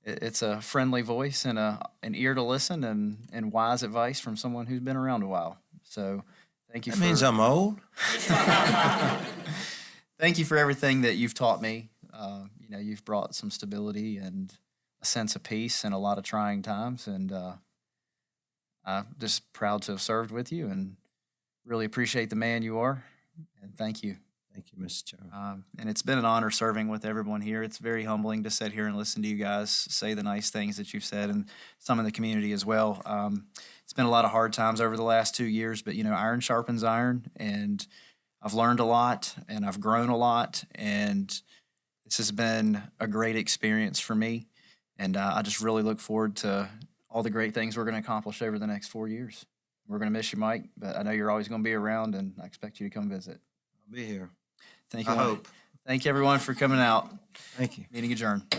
it's a friendly voice and an ear to listen, and wise advice from someone who's been around a while. So thank you. That means I'm old. Thank you for everything that you've taught me. You've brought some stability and a sense of peace in a lot of trying times, and I'm just proud to have served with you and really appreciate the man you are, and thank you. Thank you, Mr. Chairman. And it's been an honor serving with everyone here. It's very humbling to sit here and listen to you guys say the nice things that you've said, and some in the community as well. It's been a lot of hard times over the last 2 years, but iron sharpens iron, and I've learned a lot, and I've grown a lot, and this has been a great experience for me. And I just really look forward to all the great things we're going to accomplish over the next 4 years. We're going to miss you, Mike, but I know you're always going to be around, and I expect you to come visit. I'll be here. Thank you. I hope. Thank you, everyone, for coming out. Thank you. Meeting adjourned.